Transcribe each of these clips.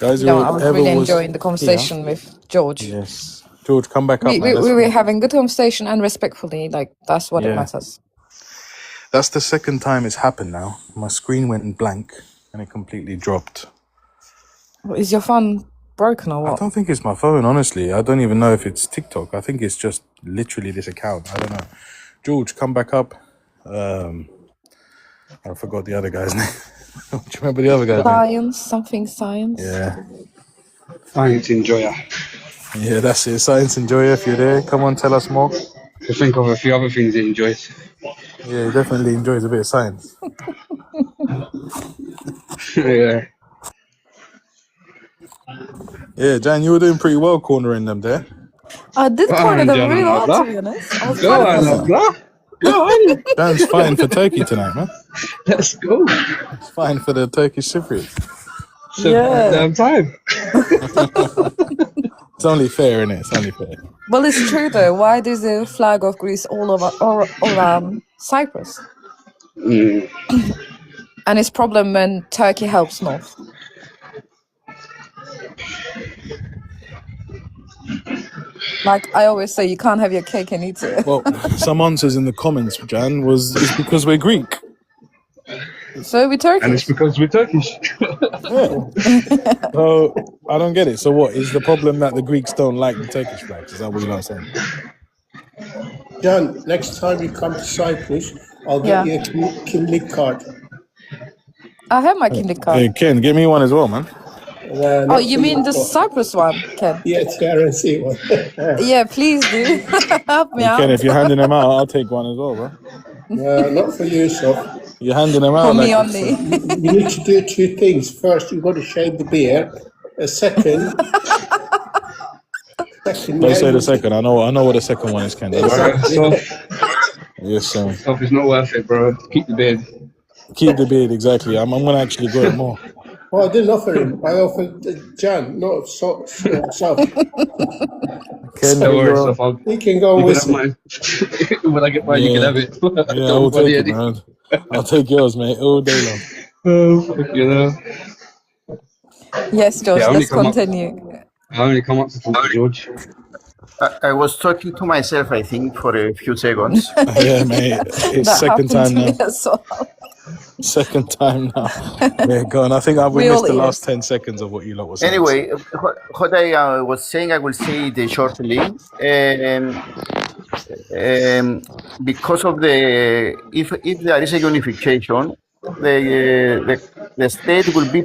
Guys, No, I was whoever really was enjoying the here. conversation with George. Yes. George, come back up, We, man. we, Let's we were go. having good conversation and respectfully. Like, that's what it Yeah. matters. That's the second time it's happened now. My screen went blank and it completely dropped. Is your phone broken or I what? don't think it's my phone, honestly. I don't even know if it's TikTok. I think it's just literally this account. I don't know. George, come back up. I forgot the other guy's name. Do you remember the other guy's name? Science. Yeah. Science enjoyer. Yeah, that's it. Science enjoyer, if you're there. Come on, tell us more. To think of a few other things he enjoys. Yeah, he definitely enjoys a bit of science. Yeah. Yeah, Jan, you were doing pretty well cornering them there. I did Go corner on, them Jan, really hard, blah. to be honest. I was Go proud of on, myself. blah. Go on. Jan's fighting for Turkey tonight, man. Let's go. He's fighting for the Turkish Cypriots. So Yeah. damn time. It's only fair, innit? It's only fair. Well, it's true though. Why is the flag of Greece all over Cyprus? Mm. And it's problem when Turkey helps North. Like I always say, you can't have your cake and eat it. Well, some answers in the comments, Jan, it's because we're Greek. So we Turkish. And it's because we're Turkish. Yeah. So I don't get it. So what is the problem that the Greeks don't like the Turkish flags? Is that what you're not saying? John, next time you come to Cyprus, I'll get you a Kindle card. I have my Kindle card. Hey, Ken, give me one as well, man. Oh, you mean the Cyprus one, Ken? Yeah, TRNC one. Yeah, please do. Help me out. Ken, if you're handing them out, I'll take one as well, bro. Not for you, so. You're handing them out. For me like only. You need to do two things. First, you've got to shave the beard. Second, Don't say the second. I know what the second one is, Ken. Yes, sir. Stuff is not worth it, bro. Keep the beard. Keep the beard, exactly. I'm gonna actually grow it more. Well, I didn't offer him. I offered Jan, not South. Ken, Don't worry, stuff. He can go You with can have mine. When I get mine, you can have it. Yeah, I will take it, man. I'll take yours, mate, all day long. You know. Yes, George, Yeah, let's continue. I only come up to talk to George. I was talking to myself, I think, for a few seconds. Yeah, mate. It's That second happened time to now. me as well. Second time now. Yeah, go on. I think we Real missed the last ears. 10 seconds of what you lot were saying. Anyway, what I was saying, I will say it shortly. Because of if there is a unification, the state will be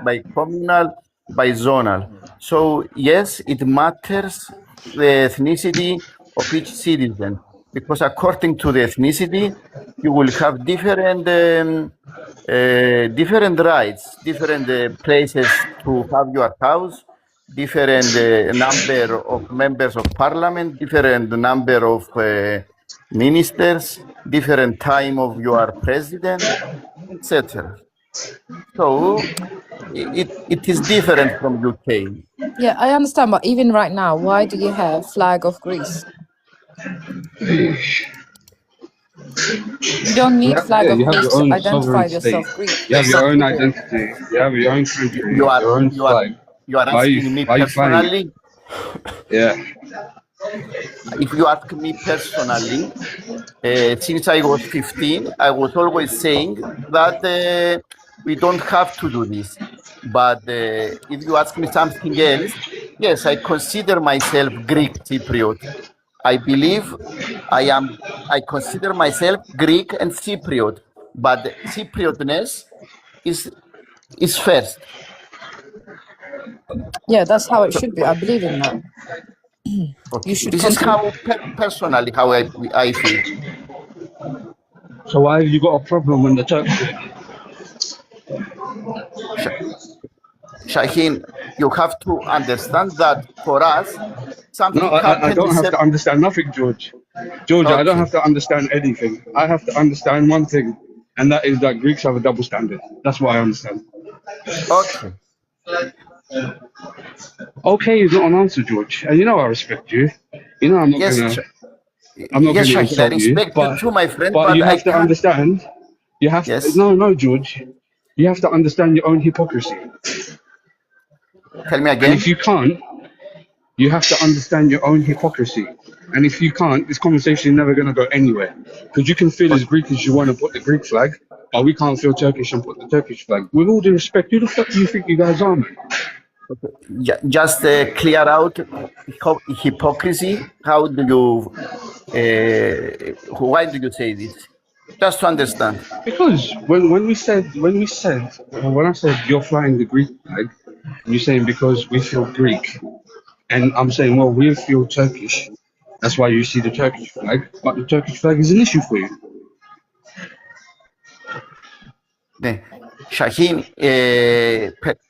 by communal, by zonal. So yes, it matters the ethnicity of each citizen, because according to the ethnicity, you will have different rights, different places to have your house, different number of members of parliament, different number of ministers, different time of your president, etc. So it is different from UK. Yeah, I understand, but even right now, why do you have flag of Greece? You don't need flag of you have Greece your to own identify sovereign yourself state. Greek. You have your own identity. You have your own country, your own flag. You are Why asking me why you fighting? personally. Yeah. If you ask me personally, since I was 15, I was always saying that we don't have to do this. But if you ask me something else, yes, I consider myself Greek Cypriot. I believe I consider myself Greek and Cypriot, but Cypriotness is first. Yeah, that's how it should be. I believe in that. Okay. You should This is continue. how personally how I feel. So why have you got a problem when the Turks do it? Shaheen, you have to understand that for us, something No, I happened. don't have to understand nothing, George. George, I don't Okay. have to understand anything. I have to understand one thing, and that is that Greeks have a double standard. That's what I understand. Okay. Okay is not an answer, George. And you know I respect you. You know I'm not Yes, gonna yes, gonna Shaheen, I insult you. respect you too, my friend, But but you I have to can't. understand. You have Yes. to, no, George. You have to understand your own hypocrisy. Tell me And again. if you can't, you have to understand your own hypocrisy. And if you can't, this conversation is never going to go anywhere. Because you can feel as Greek as you want to put the Greek flag, but we can't feel Turkish and put the Turkish flag. With all due respect, who the fuck do you think you guys are, man? Just clear out hypocrisy. How do you? Why do you say this? Just to understand. Because when I said you're flying the Greek flag, you're saying because we feel Greek, and I'm saying, well, we feel Turkish. That's why you see the Turkish flag, but the Turkish flag is an issue for you. Shaheen,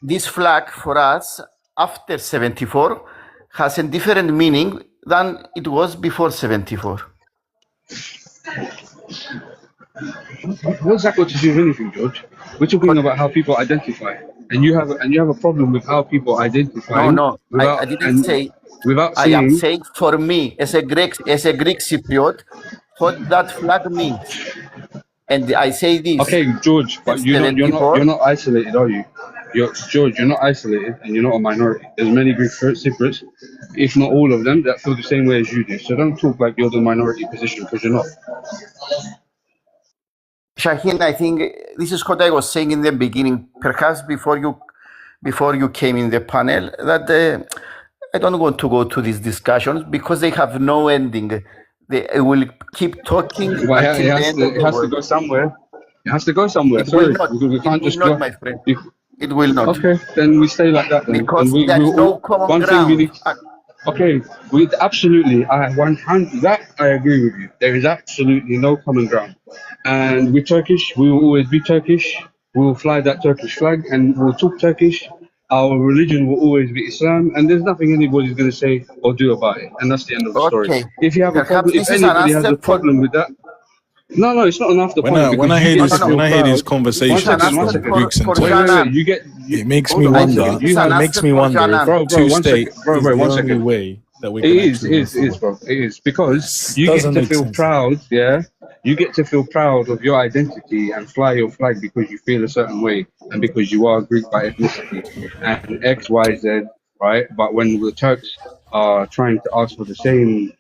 this flag for us after 74 has a different meaning than it was before 74. What's that got to do with anything, George? We're talking about how people identify, and you have a problem with how people identify. No, I didn't say. Without I am saying. saying for me as a Greek Cypriot, what that flag means, and I say this. Okay, George, but you're not isolated, are you? George, you're not isolated, and you're not a minority. There's many Greek Cypriots, if not all of them, that feel the same way as you do. So don't talk like you're the minority position, because you're not. Shaheen, I think this is what I was saying in the beginning, perhaps before you came in the panel, that I don't want to go to these discussions because they have no ending. They will keep talking. Well, it has to go somewhere. It has to go somewhere. Sorry, we can't just go. My friend. It will not. Okay, then we stay like that. Then. Because there's no common ground. Okay, absolutely. That I agree with you. There is absolutely no common ground. And with Turkish, we will always be Turkish. We will fly that Turkish flag and we'll talk Turkish. Our religion will always be Islam, and there's nothing anybody's going to say or do about it. And that's the end of the story. If you have a problem, if anybody has a problem with that, no, it's not an after point. When I hear these conversations, Greeks and Turks, it makes me wonder. It makes me wonder if two-state is the only way that we can. It is, bro. It is because you get to feel proud. Yeah, you get to feel proud of your identity and fly your flag because you feel a certain way and because you are Greek by ethnicity and X, Y, Z, right? But when the Turks are trying to ask for the same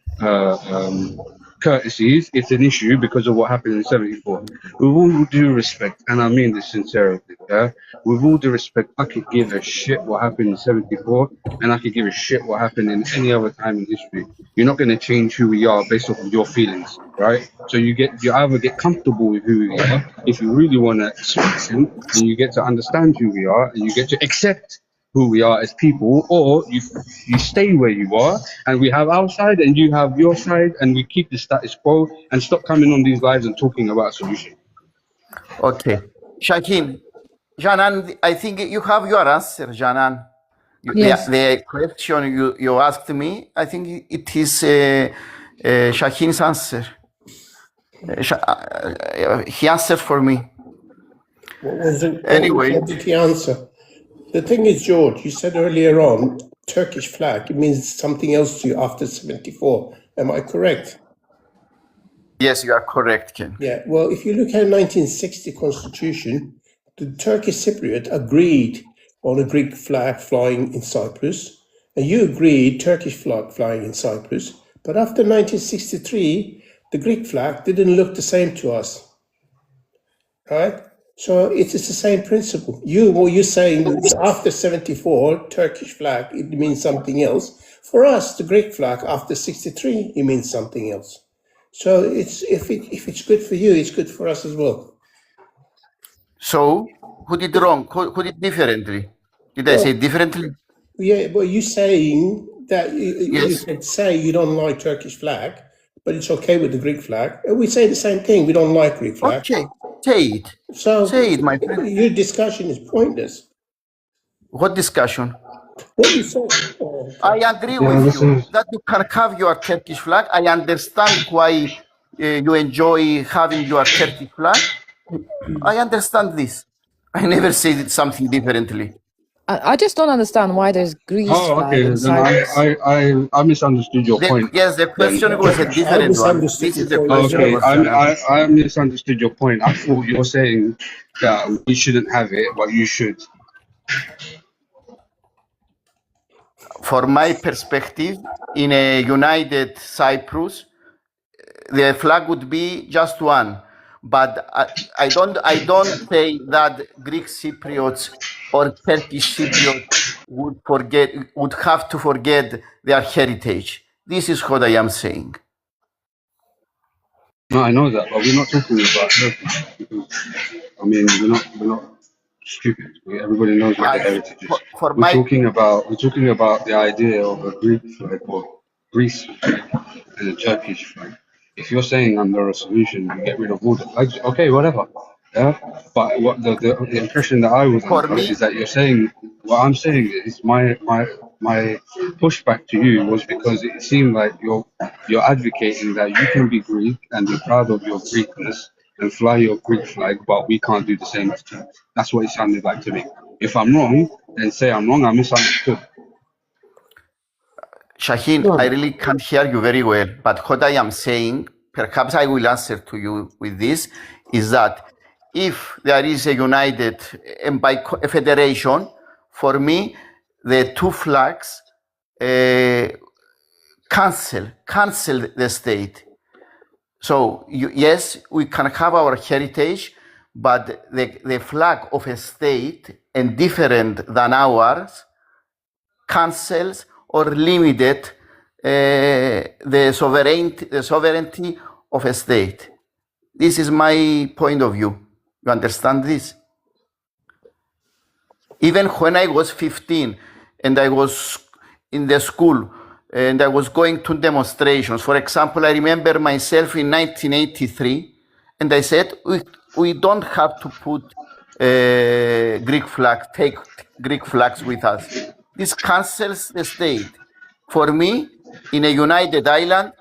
courtesies, it's an issue because of what happened in 74. With all due respect, and I mean this sincerely, yeah? With all due respect, I could give a shit what happened in 74, and I could give a shit what happened in any other time in history. You're not going to change who we are based off of your feelings, right? So you either get comfortable with who we are, if you really want to speak, then you get to understand who we are, and you get to accept who we are as people, or you stay where you are and we have our side and you have your side and we keep the status quo and stop coming on these lives and talking about a solution. Okay. Shaheen, Janan, I think you have your answer, Janan. Yes. The question you asked me, I think it is Shaheen's answer. He answered for me. What was it? Anyway. What did he answer? The thing is, George, you said earlier on, Turkish flag, it means something else to you after 74. Am I correct? Yes, you are correct, Ken. Yeah, well, if you look at 1960 constitution, the Turkish Cypriot agreed on a Greek flag flying in Cyprus, and you agreed Turkish flag flying in Cyprus. But after 1963, the Greek flag didn't look the same to us, right? So it is the same principle. You're saying after 74, Turkish flag, it means something else. For us, the Greek flag after 63, it means something else. So it's if it's good for you, it's good for us as well. So who did wrong? Who did differently? Did I say differently? Yeah, well, you're saying that you Yes. can say you don't like Turkish flag, but it's okay with the Greek flag. And we say the same thing. We don't like Greek flag. Okay, say it. So Say it, my friend. your discussion is pointless. What discussion? What you say? I agree with you that you can have your Turkish flag. I understand why you enjoy having your Turkish flag. I understand this. I never said something differently. I just don't understand why there's Greece Oh, flag okay. in Then Cyprus. I misunderstood your point. Yes, the question was a different one. This is the question. Okay, I misunderstood your point. I thought you were saying that we shouldn't have it, but you should. from my perspective, in a united Cyprus, the flag would be just one. But I don't say that Greek Cypriots or Turkish Cypriots would have to forget their heritage. This is what I am saying. No, I know that, but we're not talking about Turkish. I mean, we're not stupid. Everybody knows what the heritage is. We're talking about the idea of a Greek flag or Greece flag and a Turkish flag. If you're saying under a solution, you get rid of all the flags, okay, whatever. Yeah, but what the impression that I was under is that you're saying, what I'm saying is my pushback to you was because it seemed like you're advocating that you can be Greek and be proud of your Greekness and fly your Greek flag, but we can't do the same as Turks. That's what it sounded like to me. If I'm wrong, then say I'm wrong. I misunderstood. Shaheen, I really can't hear you very well, but what I am saying, perhaps I will answer to you with this, is that if there is a united and by a federation, for me, the two flags cancel the state. So yes, we can have our heritage, but the flag of a state and different than ours cancels or limited the sovereignty of a state. This is my point of view. You understand this? Even when I was 15 and I was in the school and I was going to demonstrations, for example, I remember myself in 1983, and I said, we don't have to put Greek flags, take Greek flags with us. This cancels the state. For me, in a united island,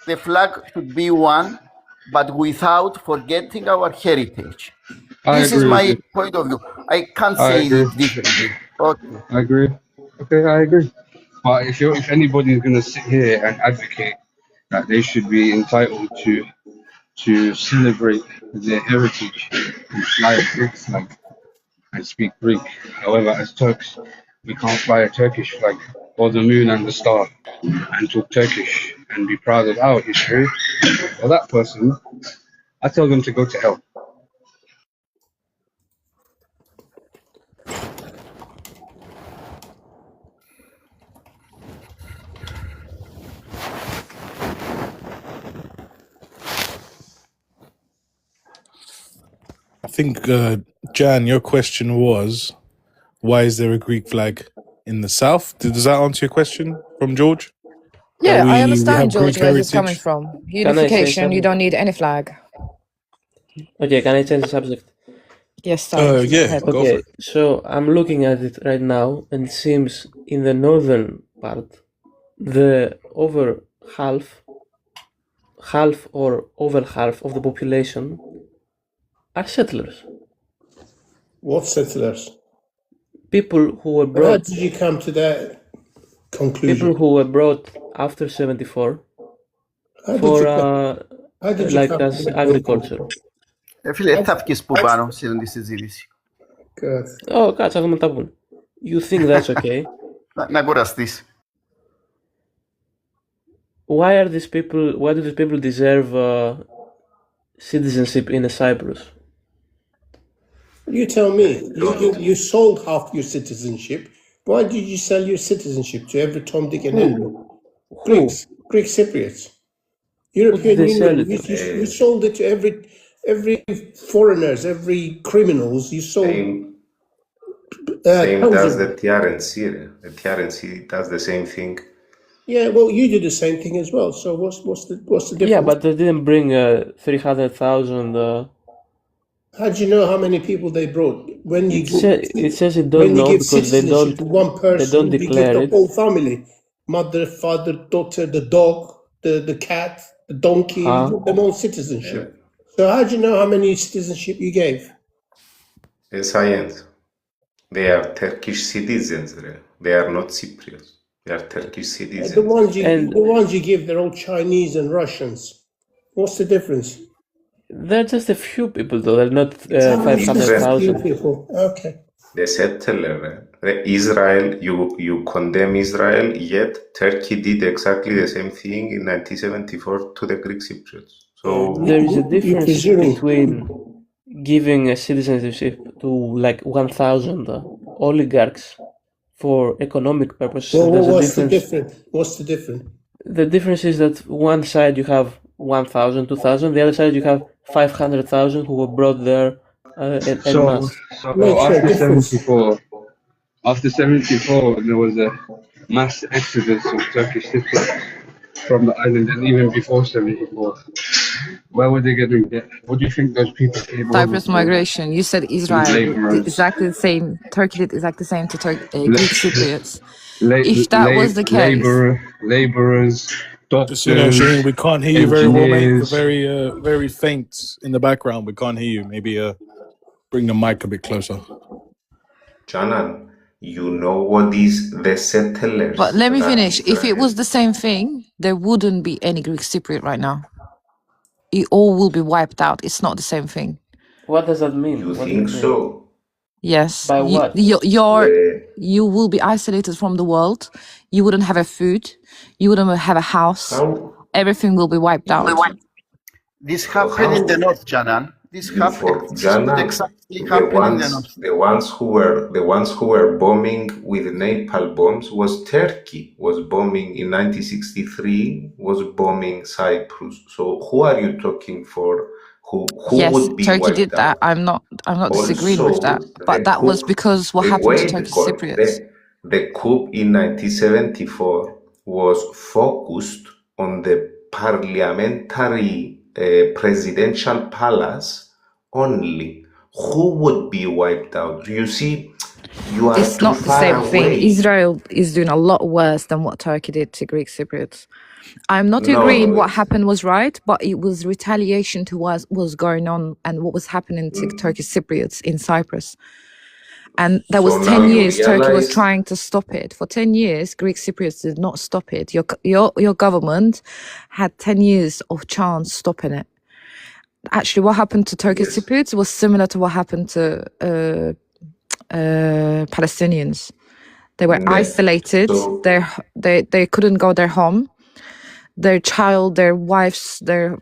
the flag should be one, but without forgetting our heritage. This is my point of view. I can't say it differently. Okay. I agree. Okay, I agree. But if anybody is going to sit here and advocate that they should be entitled to celebrate their heritage and fly a Greek flag and speak Greek, however, as Turks, we can't fly a Turkish flag or the moon and the star and talk Turkish and be proud of our history, for that person, I tell them to go to hell. I think, Jan, your question was, why is there a Greek flag in the south? Does that answer your question from George? Yeah, I we understand, have George, Greek where he's heritage? coming from. Unification, you don't need any flag. Okay, can I change the subject? Yes, sorry. Yeah, Go ahead. go for Okay, it. so I'm looking at it right now, and it seems in the northern part, the over half or over half of the population are settlers. What settlers? People who were How brought, did you come to that conclusion? people who were brought after 74 How did for you come? How did you like come to as that agriculture. Φίλε, θα βγεις που πάνω σε τη συζήτηση. conclusion? Oh, κάτσε, θα τα πούν. You think that's okay? Να κουραστείς. Why do these people deserve citizenship in a Cyprus? You tell me. You sold half your citizenship. Why did you sell your citizenship to every Tom, Dick, and Henry? Greek Cypriots. European They sell Union. it? You sold it to every foreigners, every criminals. You sold. Same does the TRNC. The TRNC does the same thing. Yeah, well, you did the same thing as well. So what's the difference? Yeah, but they didn't bring 300,000. How do you know how many people they brought? When you It says it don't when you know give because they citizenship to one person, don't you give declare the it. whole family, mother, father, daughter, the dog, the cat, the donkey, you give them all citizenship. So how do you know how many citizenship you gave? Science. They are Turkish citizens. They are not Cypriots. They are Turkish citizens. The ones you give, they're all Chinese and Russians. What's the difference? They're just a few people, though. They're not Few 500,000. people. Okay. the settler, Israel, you condemn Israel, yet Turkey did exactly the same thing in 1974 to the Greek Cypriots. So there is a difference presuming- between giving a citizenship to like 1,000 oligarchs for economic purposes. Well, There's a what's the difference. difference? What's the difference? The difference is that one side you have 1,000, 2,000. The other side you have 500,000 who were brought there en So masse. after 74, there was a mass exodus of Turkish Cypriots from the island, and even before 74. Where were they going to get? What do you think those people came over Cyprus for? migration. You said Israel Laborers. did exactly the same. Turkey did exactly the same to Greek Cypriots. La- If that was the case, laborers, doctors. Just, Shane, we can't hear you very well, mate. You're engineers. very faint in the background. We can't hear you. Maybe bring the mic a bit closer. Janan, you know what is the settlers? but let me that finish. If it Israel- was the same thing, there wouldn't be any Greek Cypriot right now. It all will be wiped out. It's not the same thing. What does that mean? You What do think mean? so? Yes. By what? You will be isolated from the world. You wouldn't have a food. You wouldn't have a house. How? Everything will be wiped out. This happened in the north, Janan. This For happened. This Janan, would exactly happen in the north. the ones who were bombing with napalm bombs was Turkey. Was bombing in 1963. Was bombing Cyprus. So who are you talking for? Who Yes, would be Turkey wiped did that. out? I'm not disagreeing with that. But that was because what happened to Turkish Cypriots. The coup in 1974 was focused on the parliamentary presidential palace only. Who would be wiped out? You see, you are It's too not the far same thing. away. Israel is doing a lot worse than what Turkey did to Greek Cypriots. I'm not No, agreeing no, what it's- happened was right, but it was retaliation to what was going on and what was happening to Turkish Cypriots in Cyprus. And that was So 10 now you years Turkey was realize- trying to stop it. For 10 years, Greek Cypriots did not stop it. Your government had 10 years of chance stopping it. Actually, what happened to Turkish Yes. Cypriots was similar to what happened to Palestinians. They were Yeah. isolated. So- They couldn't go their home. Their child, their wives, their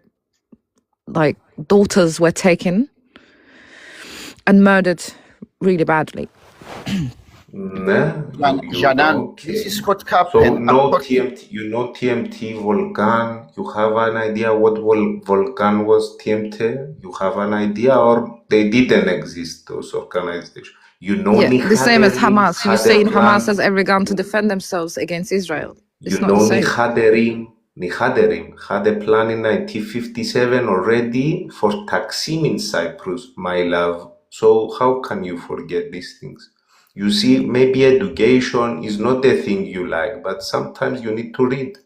daughters were taken and murdered really badly. Nah, Janan, okay. this is what So happened. no TMT, you know TMT Volcan. You have an idea what Volcan was TMT? You have an idea, or they didn't exist, those organizations? You know, Yeah, the same as Nihaderim Hamas. You're had a saying Hamas plan. has every gun to defend themselves against Israel. It's You not know, the same. Nihaderim had a plan in 1957 already for Taksim in Cyprus, my love. So how can you forget these things? You see, maybe education is not the thing you like, but sometimes you need to read.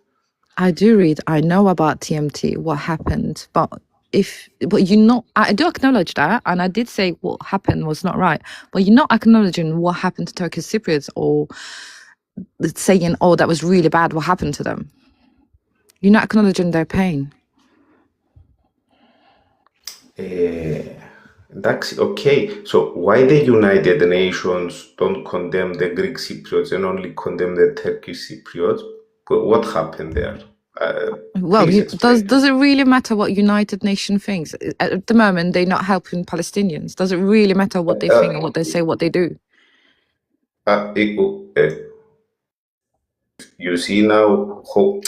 I do read. I know about TMT, what happened, but I do acknowledge that, and I did say what happened was not right. But you're not acknowledging what happened to Turkish Cypriots, or saying, "Oh, that was really bad. What happened to them?" You're not acknowledging their pain. That's okay. So why the United Nations don't condemn the Greek Cypriots and only condemn the Turkish Cypriots? What happened there? Well, Please explain. does it really matter what United Nations thinks? At the moment, they're not helping Palestinians. Does it really matter what they think and what they say, what they do? You see now how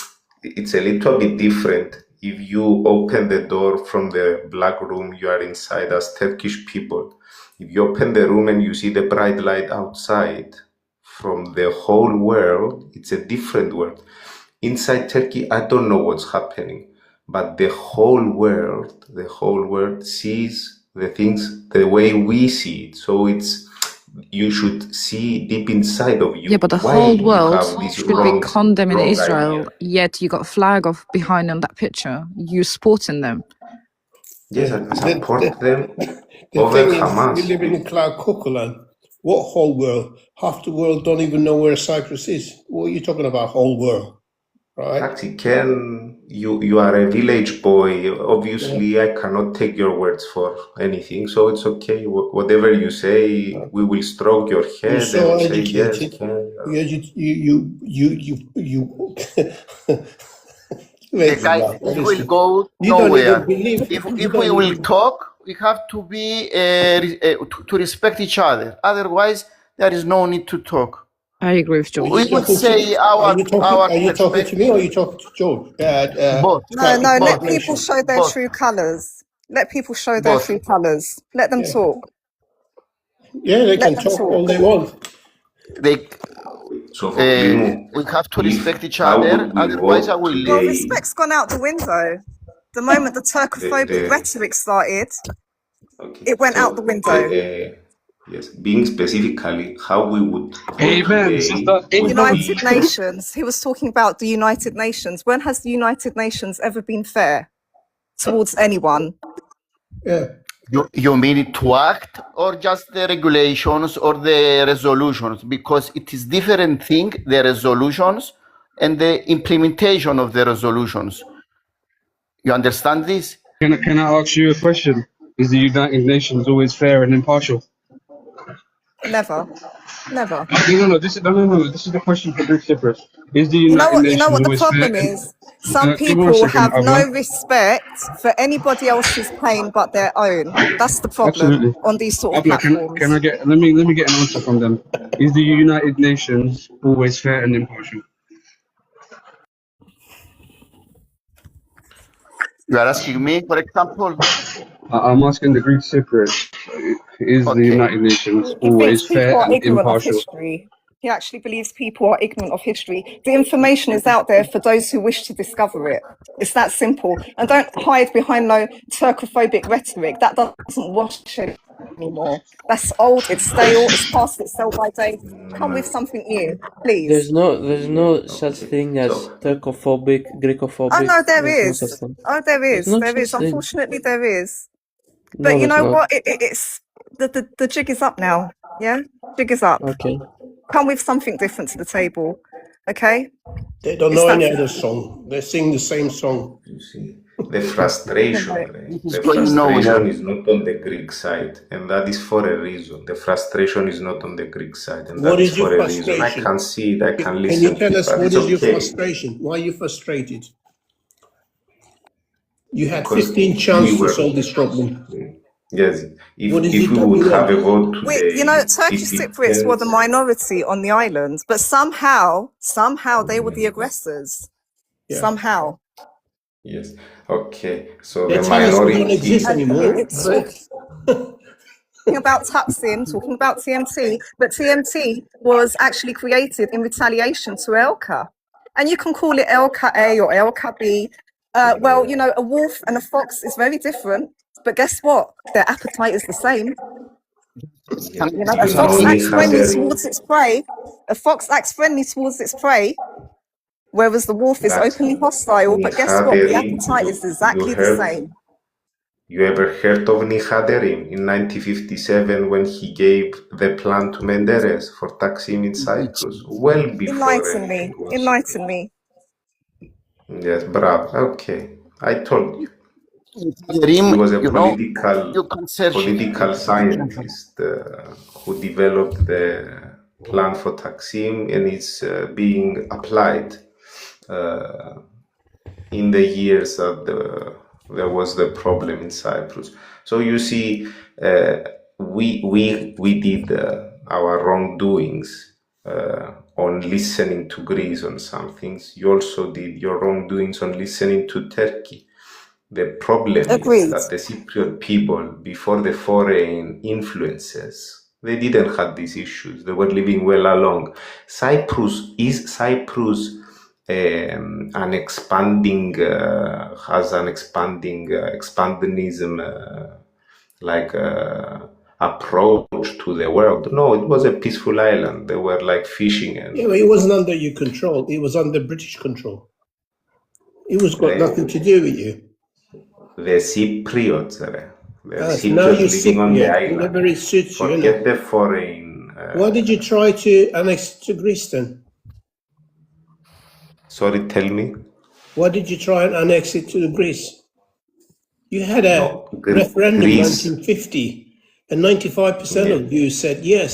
it's a little bit different. If you open the door from the black room, you are inside as Turkish people. If you open the room and you see the bright light outside from the whole world, it's a different world. Inside Turkey, I don't know what's happening, but the whole world sees the things the way we see it. So you should see deep inside of you. Yeah, but the why whole you world have this should be wrong condemning idea. Israel, yet you got a flag of behind on that picture. You supporting them. Yes, I support them The over thing Hamas. is, we live in Cloud Cuckooland. What whole world? Half the world don't even know where Cyprus is. What are you talking about, whole world? right? Taxi, you are a village boy. Obviously, I cannot take your words for anything, so it's okay. Whatever you say, we will stroke your You're head so and say yes. educated. You Guys, it will go You don't nowhere. even believe. If we will talk, we have to be to respect each other. Otherwise, there is no need to talk. I agree with George. We would say Are you talking to me or are you talking to George? Both. No, let both. people show their Both. true colours. Let people show their Both. true colours. Let them talk. Yeah, they can them talk talk. all they want. So We have to respect each other. Otherwise, I will Well, leave. respect's gone out the window. The moment the Turkophobic rhetoric started, it went out the window. Yes, being specifically how we would Amen, sister. United Nations. He was talking about the United Nations. When has the United Nations ever been fair towards anyone? Yeah. You mean it to act or just the regulations or the resolutions? Because it is different thing, the resolutions and the implementation of the resolutions. You understand this? Can I ask you a question? Is the United Nations always fair and impartial? Never. Never. No. This is the question for Greek Cyprus. Is the United Nations You know what the always problem fair? is? Some Give me 1 people second, have no Abla. respect for anybody else's pain but their own. That's the problem Absolutely. on these sort of Abla, platforms. can I get let me get an answer from them. Is the United Nations always fair and impartial? You are asking me, for example? I'm asking the Greek Cypriots. Is the United Nations He always thinks people fair are and ignorant of impartial? history. He actually believes people are ignorant of history. The information is out there for those who wish to discover it. It's that simple. And don't hide behind no Turkophobic rhetoric. That doesn't wash it anymore. That's old, it's stale, it's past its sell by date. Come with something new, please. There's no such thing as Turkophobic, Greekophobic. Oh no, there There's no is. such thing. Oh, there is. There's no There is. such thing. Unfortunately, there is. No, But you there's know not. what? It's the jig is up now. Yeah, jig is up. Okay. Come with something different to the table. Okay. They don't It's know that any simple. other song. They sing the same song. You see, the frustration, Right. the frustration is not on the Greek side, and that is for a reason. The frustration is not on the Greek side, and What that is is your for a reason. I frustration? can see it, I can Can listen you to tell it, us but what it's is your okay. frustration? Why are you frustrated? You had Because 15 we chances to were, solve this problem. yes, What is if it we that would you have a want? vote today, You know, Turkish it Cypriots were the depends. minority on the island, but somehow they were the aggressors. Yeah. Somehow. Yes, okay. So They the tell us we don't minority, exist anymore. It's But talking about Taksim, talking about TMT, but TMT was actually created in retaliation to Elka. And you can call it Elka A or Elka B. Well, you know, a wolf and a fox is very different, but guess what? Their appetite is the same. yes, You know, you a fox have acts friendly Nihader, towards its prey. A fox acts friendly towards its prey, whereas the wolf is that's openly hostile. But guess what? The Nihaderim. appetite is exactly the same. You ever heard of Nihaderim in 1957 when he gave the plan to Menderes for Taksim in Cyprus? Well before Enlighten me. anything was. Enlighten me. Yes, bravo. Okay, I told you. Nihaderim, He was a you know, political you can search it. scientist who developed the plan for Taksim, and it's being applied in the years that there was the problem in Cyprus. So you see, we did our wrongdoings on listening to Greece on some things. You also did your wrongdoings on listening to Turkey. The problem Agreed. is that the Cypriot people, before the foreign influences, they didn't have these issues. They were living well along. Cyprus an expanding has an expanding expansionism approach to the world? No, it was a peaceful island. They were like fishing and yeah, it wasn't under your control. It was under British control. It was got nothing to do with you. the Cypriots, the Yes, now you're Cypriots living on the Cypriot, island. whenever it suits you. Forget the foreign. Why did you try to annex to Greece then? Sorry, tell me. Why did you try and annex it to Greece? You had a No, referendum in Greece. 1950, and 95% of you said yes.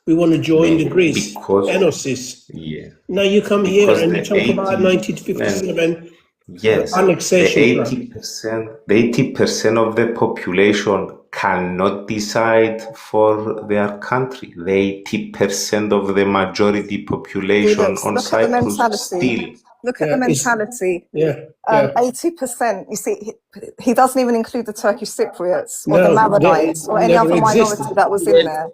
We want to join the Greece, Because Enosis. yeah, Now you come here because and the you talk about 1957 yes, the annexation. 80% of the population cannot decide for their country. The 80% of the majority population Felix, on look at the Cyprus mentality. still. Look at the mentality. Yeah, yeah. 80%, you see, he doesn't even include the Turkish Cypriots or No, the Maronites or any never other minority existed. that was in there.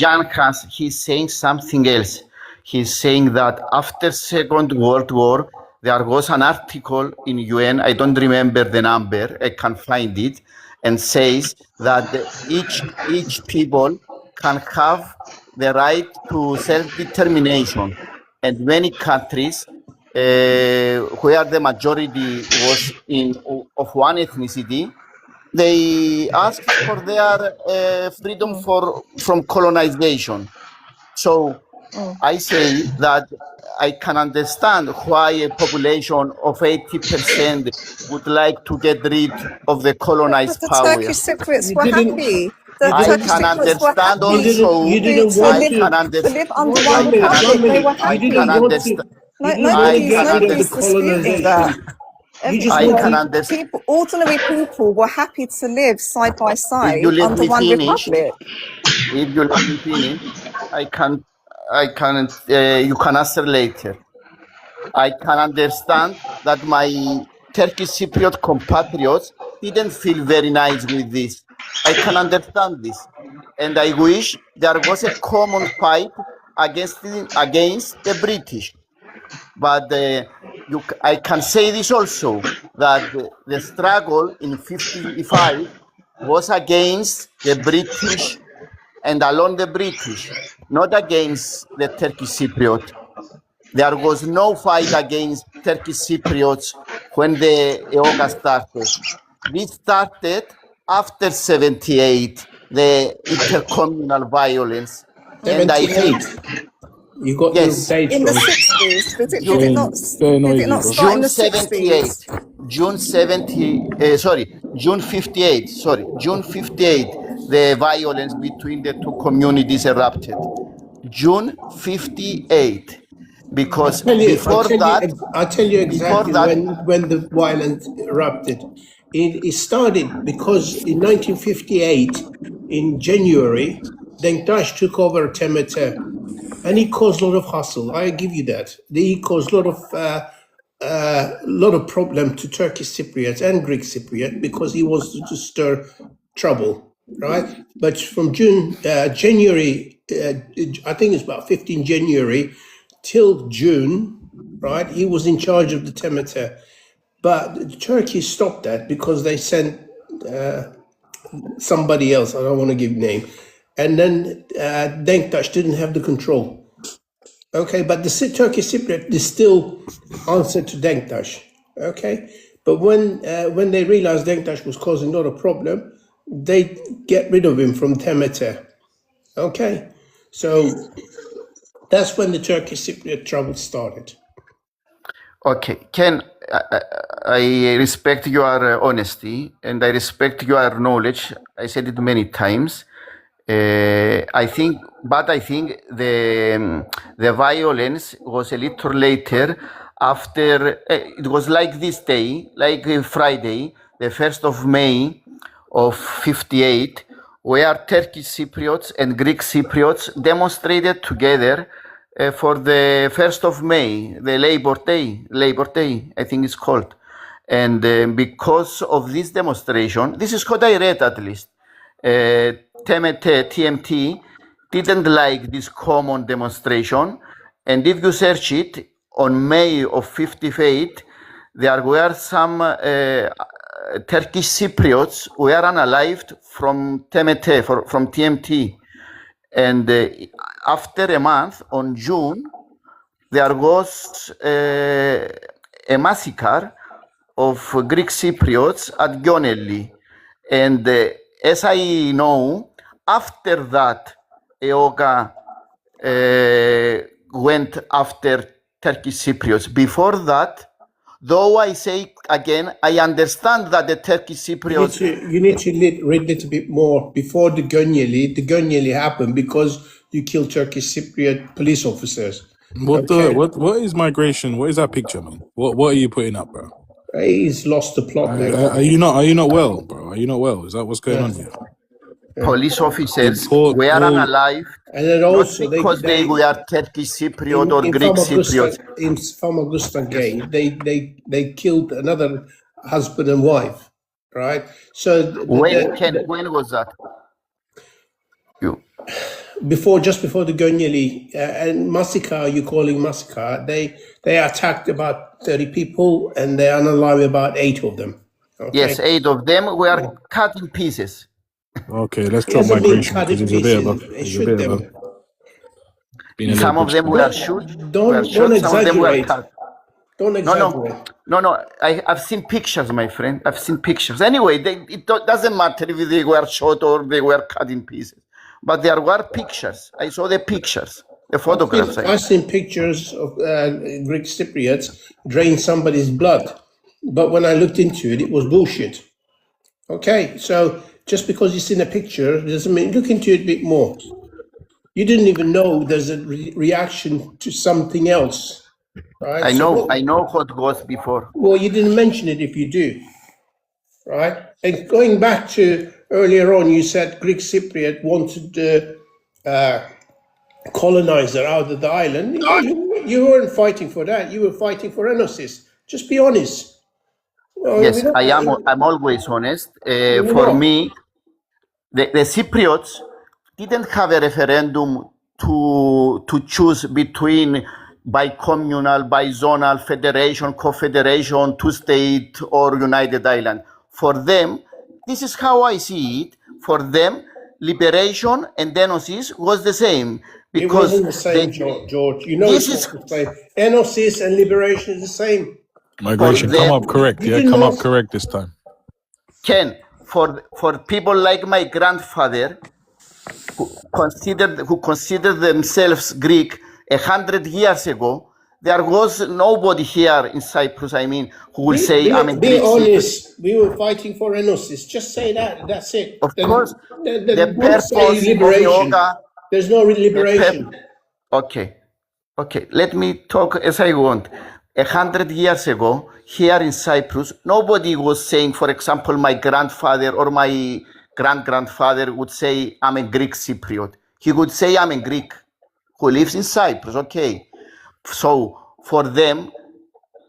Jan Has, he's saying something else. He's saying that after Second World War, there was an article in UN, I don't remember the number, I can't find it, and says that each people can have the right to self-determination. And many countries where the majority was of one ethnicity, they asked for their freedom from colonization. So I say that I can understand why a population of 80% would like to get rid of the colonized But the power. Turkish Cypriots You were didn't- happy. The I Turkish can Cypriots were understand happy also. You didn't to want I live, to. can to understand. live under One one minute, republic. They were I happy. can understand. No, You didn't want to get rid of the nobody's disputing that. colonization. You just I want can to. understand. People, ordinary people were happy to live side by side you let under me one finish, republic. If you let me finish, I can. You can answer later. I can understand that my Turkish Cypriot compatriots didn't feel very nice with this. I can understand this. And I wish there was a common fight against the British. But I can say this also, that the struggle in 55 was against the British and alone the British, not against the Turkish Cypriot. There was no fight against Turkish Cypriots when the EOGA started. This started after 78, the intercommunal violence. And I think, 78. You got yes, your dates In the wrong. 60s, did it not start in June the 78, 60s? June 58, June 58, the violence between the two communities erupted. June 58, because before that, I'll tell you exactly when the violence erupted. It started because in 1958, in January, Denktash took over Temete, and he caused a lot of hustle. I give you that. He caused a lot of problem to Turkish Cypriot and Greek Cypriot because he wanted to stir trouble, right? But from January, I think it's about 15 January till June, right? He was in charge of the Temete. But Turkey stopped that because they sent somebody else. I don't want to give name. And then Denktash didn't have the control. Okay, but the Turkish Cypriot, they still answered to Denktash. Okay, but when they realized Denktash was causing a lot of problem, they get rid of him from Temete. Okay, so that's when the Turkish Cypriot trouble started. okay, Ken, I respect your honesty and I respect your knowledge. I said it many times. I think the violence was a little later after, it was like this day, like Friday, the 1st of May of 58, where Turkish Cypriots and Greek Cypriots demonstrated together for the 1st of May, the Labor Day, I think it's called. And because of this demonstration, this is what I read at least, TMT didn't like this common demonstration. And if you search it, on May of 58, there were some Turkish Cypriots who were unalived from TMT. And after a month, on June, there was a massacre of Greek Cypriots at Gionelli. And as I know, after that, EOGA went after Turkish Cypriots. Before that, though I say again, I understand that the Turkish Cypriots. You need to read a little bit more. Before the Gönyeli happened because you killed Turkish Cypriot police officers. What is migration? What is that picture, man? What are you putting up, bro? He's lost the plot. Are you not well, bro? Are you not well? Is that what's going on here? Police officers were unalive, and then also not because they were Turkish Cypriot or Greek Cypriot. In Famagusta Gate, they killed another husband and wife, right? So when was that? Just before the Gönyeli and massacre, you're calling massacre. They attacked about 30 people and they unalive about 8 of them. Okay? Yes, 8 of them were cut in pieces. Okay, let's drop migration because it's a bit of a some of them were shot. Don't exaggerate. Don't exaggerate. No. I've seen pictures, my friend. I've seen pictures. Anyway, it doesn't matter if they were shot or they were cut in pieces. But there were pictures. I saw the pictures, the photographs. I've seen pictures of Greek Cypriots drain somebody's blood. But when I looked into it, it was bullshit. Okay, so just because you've seen a picture doesn't mean look into it a bit more. You didn't even know there's a reaction to something else. Right? I know what was before. Well, you didn't mention it if you do. Right? And going back to earlier on, you said Greek Cypriot wanted the colonizer out of the island. You weren't fighting for that. You were fighting for Enosis. Just be honest. Yes, I'm always honest. For me, the Cypriots didn't have a referendum to choose between bicommunal, bizonal, federation, confederation, two-state, or united island. For them, this is how I see it. For them, liberation and Enosis was the same. Because it wasn't the same, George. You know it's not the same. Enosis and liberation is the same. Migration, come up correct. Yeah, come up correct this time. Ken, for people like my grandfather, who considered themselves Greek 100 years ago, there was nobody here in Cyprus, who would say, I'm a Greek. Be honest, we were fighting for Enosis. Just say that, that's it. Of course, the purpose of yoga. There's no liberation. Okay, let me talk as I want. 100 years ago, here in Cyprus, nobody was saying, for example, my grandfather or my grandfather would say, I'm a Greek Cypriot. He would say, I'm a Greek who lives in Cyprus. Okay. So for them,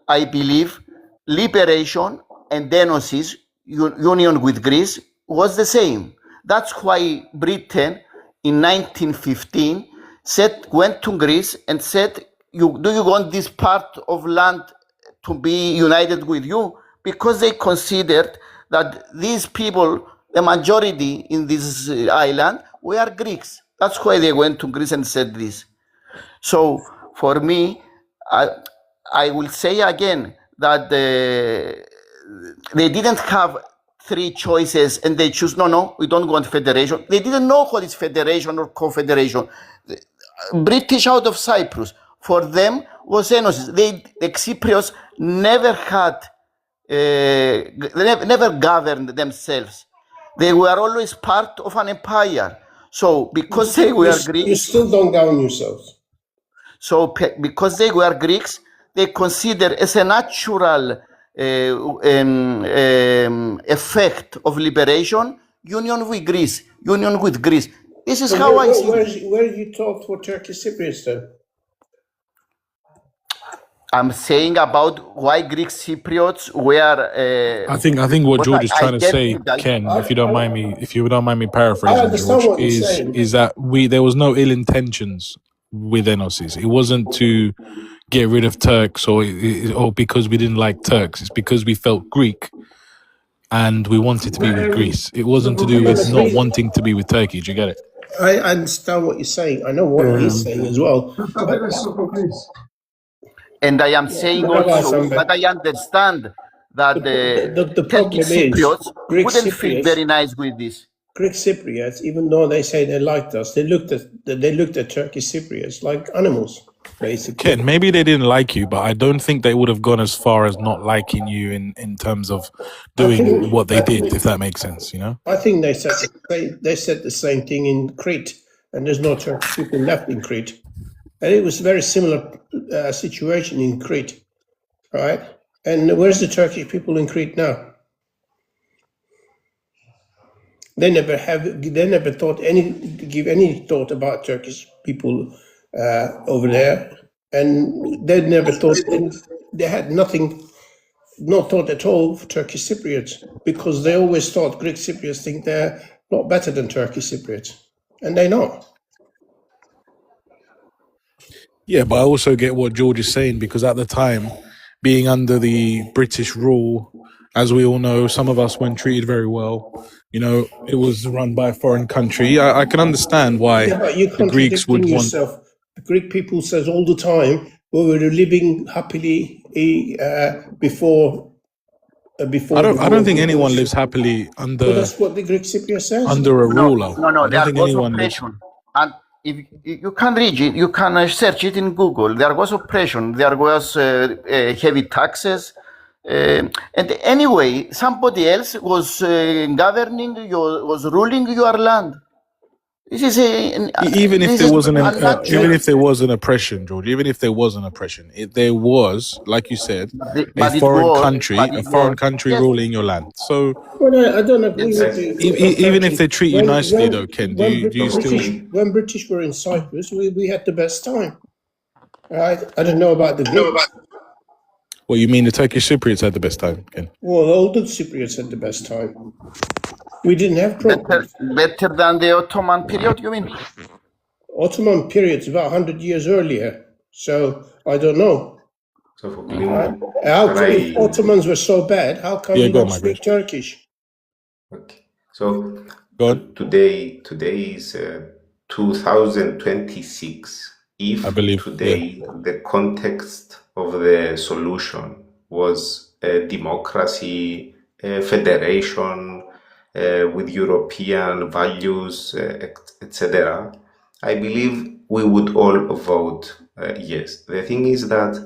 I believe liberation and Enosis, union with Greece, was the same. That's why Britain in 1915 went to Greece and said, do you want this part of land to be united with you? Because they considered that these people, the majority in this island, were Greeks. That's why they went to Greece and said this. So for me, I will say again that they didn't have 3 choices and they choose, no, we don't want federation. They didn't know what is federation or confederation. British out of Cyprus. For them was Enosis. The Cypriots never had, never governed themselves. They were always part of an empire. So because they were Greeks, you still don't govern yourselves. So because they were Greeks, they consider as a natural effect of liberation, union with Greece. This is how I see it. Where you talk for Turkish Cypriots then? I'm saying about why Greek Cypriots were. I think what George is trying to say, Ken, if you don't mind me paraphrasing, George, is that there was no ill intentions with Enosis. It wasn't to get rid of Turks or because we didn't like Turks. It's because we felt Greek and we wanted to be with Greece. It wasn't to do with not wanting to be with Turkey. Do you get it? I understand what you're saying. I know what he's saying as well. And I am saying also, but I understand that the Turkish Cypriots wouldn't feel very nice with this. Greek Cypriots, even though they say they liked us, they looked at Turkish Cypriots like animals. basically. Ken, maybe they didn't like you, but I don't think they would have gone as far as not liking you in terms of doing what they did, if that makes sense, you know? I think they said the same thing in Crete, and there's no Turkish people left in Crete. And it was a very similar situation in Crete, right? And where's the Turkish people in Crete now? They never give any thought about Turkish people over there, and they never thought they had no thought at all for Turkish Cypriots, because they always thought Greek Cypriots think they're not better than Turkish Cypriots, and they're not. Yeah, but I also get what George is saying, because at the time, being under the British rule, as we all know, some of us weren't treated very well. You know, it was run by a foreign country. I can understand why the Greeks would want... The Greek people says all the time, we were living happily before. I don't think anyone lives happily under... Well, that's what the Greek Cypriot says. Under a ruler. No, there was oppression. And if you can read it, you can search it in Google. There was oppression. There was heavy taxes. And anyway, somebody else was was ruling your land. This is even if there was an oppression, George. Even if there was an oppression, there was, like you said, a foreign country ruling your land. So, well, I don't agree with you. Even if they treat you nicely, though, Ken, do you still? When British were in Cyprus, we had the best time. Right? I don't know about the Greeks. Well, you mean the Turkish Cypriots had the best time, Ken? Well, all the Cypriots had the best time. We didn't have problems. Better than the Ottoman period, you mean? Ottoman period is about 100 years earlier. So, I don't know. So if Ottomans were so bad, how come we don't speak Turkish? Okay. So, today is 2026. If the context of the solution was a democracy, a federation with European values, etc., I believe we would all vote yes. The thing is that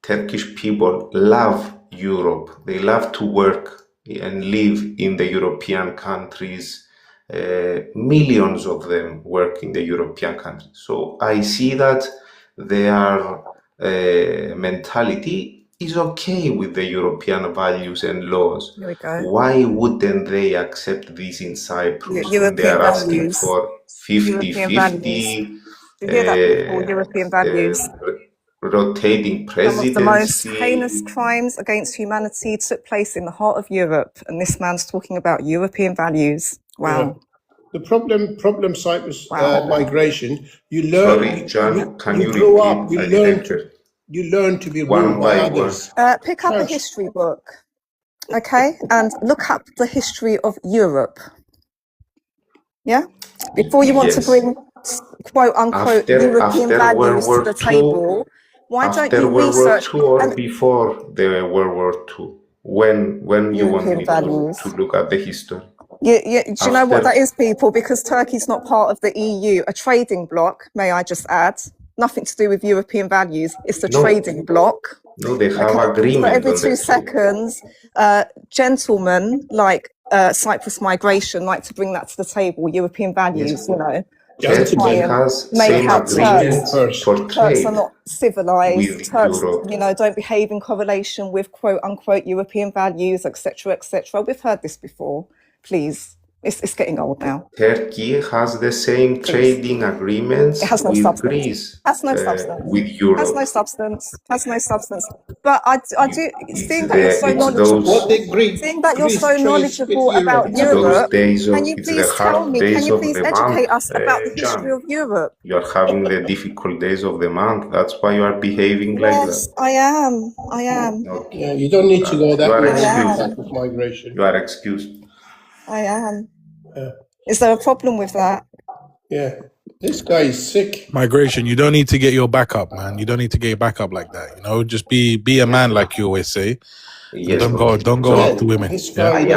Turkish people love Europe. They love to work and live in the European countries. Millions of them work in the European countries. So I see that their mentality is okay with the European values and laws. Here we go. Why wouldn't they accept this in Cyprus? They are asking for 50-50. European values. Rotating presidency. Some of the most heinous crimes against humanity took place in the heart of Europe, and this man's talking about European values. Wow. Yeah. The problem Cyprus migration, you learn. Sorry, John, can you grow up, repeat? you learn to be ruled by others. Pick up a history book, okay, and look up the history of Europe. Yeah? Before you want to bring quote unquote European values to the table, why don't you research or before the World War II? When you want me to look at the history? Do you know what that is, people? Because Turkey's not part of the EU, a trading bloc, may I just add. Nothing to do with European values. It's the trading bloc. No, they have agreement. So every 2 seconds, gentlemen like Cyprus migration like to bring that to the table, European values, you know. Turkey has same agreements for trade. Turks are not civilized. Turks, you know, don't behave in correlation with quote unquote European values, etc., etc. We've heard this before. Please, it's getting old now. Turkey has the same trading agreements with Greece. Has no substance. With Europe. Has no substance. Has no substance. But I do, seeing that you're so knowledgeable, about Europe, can you please tell me, can you please educate us about the history of Europe? You are having the difficult days of the month. That's why you are behaving like that. Yes, I am. Okay. Yeah, you don't need to go that way. Migration. You are excused. I am. Is there a problem with that? Yeah. This guy is sick. Migration, you don't need to get your back up, man. You don't need to get your back up like that. You know, just be a man, like you always say. Yes, don't go after women. I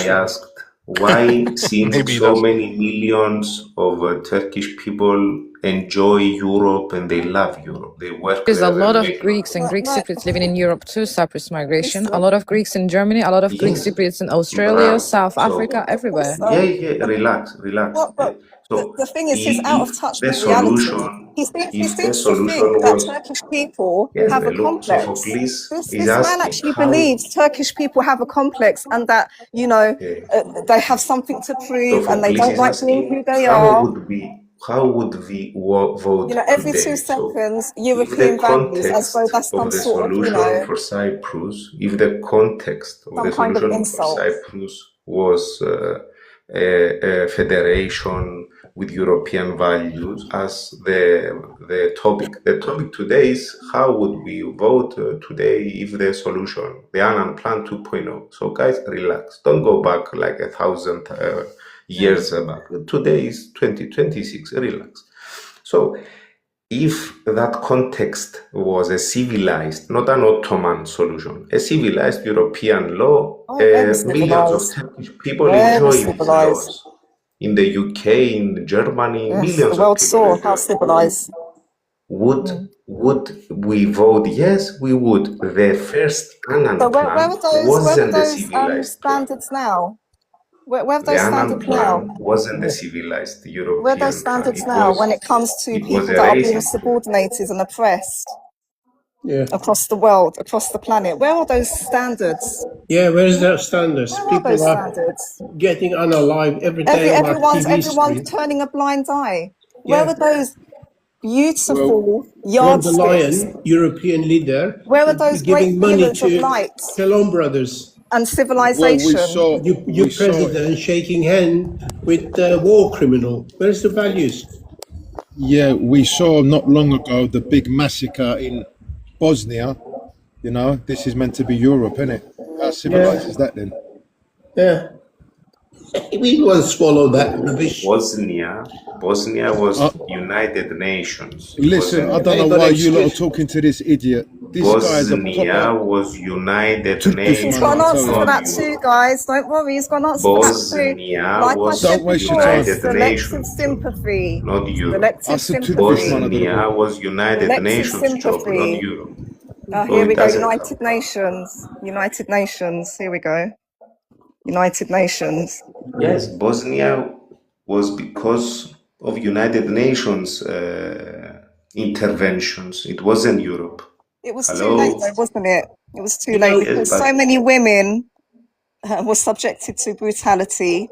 asked why, since so many millions of Turkish people enjoy Europe and they love Europe. They work There's a there lot and of make Greeks and Greek No, Cypriots living in Europe too, Cyprus migration. listen, A lot of Greeks in Germany, a lot of Greek yes, Cypriots in Australia, bravo. South Africa, So everywhere. yeah, relax. Well, but So the thing is, he's out of if touch the with reality. solution, He if the seems to solution think that was Turkish people yes, have a look, complex. Sophocles is This man asking actually how believes Turkish people have a complex and that, you know, they have something to prove and they Sophocles don't is like being asking who they are. how would we vote You know, every 2 today? So seconds, if the European values as though context that's of some the sort of, you solution know, for Cyprus, if the context of some the kind of solution for insult. Cyprus was a federation with European values as the topic today is how would we vote today if the solution, the Annan Plan 2.0. So guys, relax. Don't go back like 1,000 years back. Today is 2026. Relax. So if that context was a civilized, not an Ottoman solution, a civilized European law, millions of Turkish people enjoy these laws. In the UK, in Germany, Yes, millions the of world people saw enjoy. how civilized. Would we vote? Yes, we would. The first Annan So where Plan are those wasn't a civilized plan. standards now? Where are The those Annan standards now? Plan wasn't a civilized Where are those European plan. standards now when it comes to It was people a that are being racist plan. subordinated and oppressed Yeah. across the world, across the planet? Where are those standards? Yeah, where's the standards? Where are People those are standards? getting unalive every day on our TV Everyone's screen. turning a blind eye. Where Yeah. are those beautiful Von yardsticks? der Leyen, European leader, Where are those great giving money pillars of to light Shalom Brothers. and civilization? Your president shaking hand with the war criminal. Where's the values? Yeah, we saw not long ago the big massacre in Bosnia. You know, this is meant to be Europe, isn't it? How civilized is that then? Yeah. We will swallow that rubbish. Bosnia was United Nations. Listen, I don't know why you lot are talking to this idiot. This guy is a Bosnia was United Nations. He's got an answer for that too, guys. Don't worry, he's got an answer for that too. Bosnia Like I was said Don't waste your before, time. United selective Nations, sympathy. not Europe. Selective I said to the sympathy. fish man, I don't know. Bosnia was United Selective Nations job, sympathy. not Europe. So Here we it go, doesn't United count. Nations. United Nations. Here we go. United Nations. Yes, Bosnia was because of United Nations interventions. It wasn't Europe. It was too Hello? late though, wasn't it? It was too late because Yes, so but many women were subjected to brutality.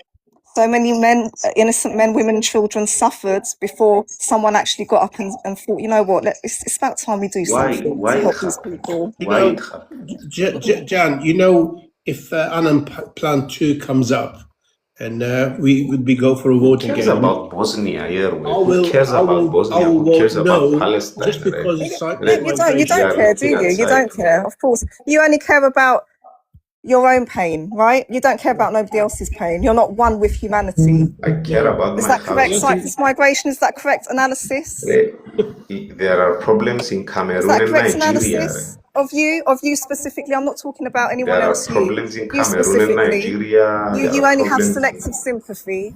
So many men, innocent men, women, and children suffered before someone actually got up and thought, you know what, it's about time we do why something why to it help these happened? people. You Why know, it happened? Jan, you know, if Annan Plan 2 comes up and we go for a vote Who cares again, about Bosnia here? I Who will cares about Bosnia? Who vote cares about no Palestine? just because Right? it's Cyprus You migration. don't care, do you? You don't care, of course. You only care about your own pain, right? You don't care about nobody else's pain. You're not one with humanity. I care about Is my that correct? husband. Cyprus migration, is that correct analysis? There are problems in Is Cameroon that and correct Nigeria. analysis of you specifically? I'm not talking about anyone There are else. problems in You Cameroon and specifically. Nigeria. There You are only have problems selective sympathy.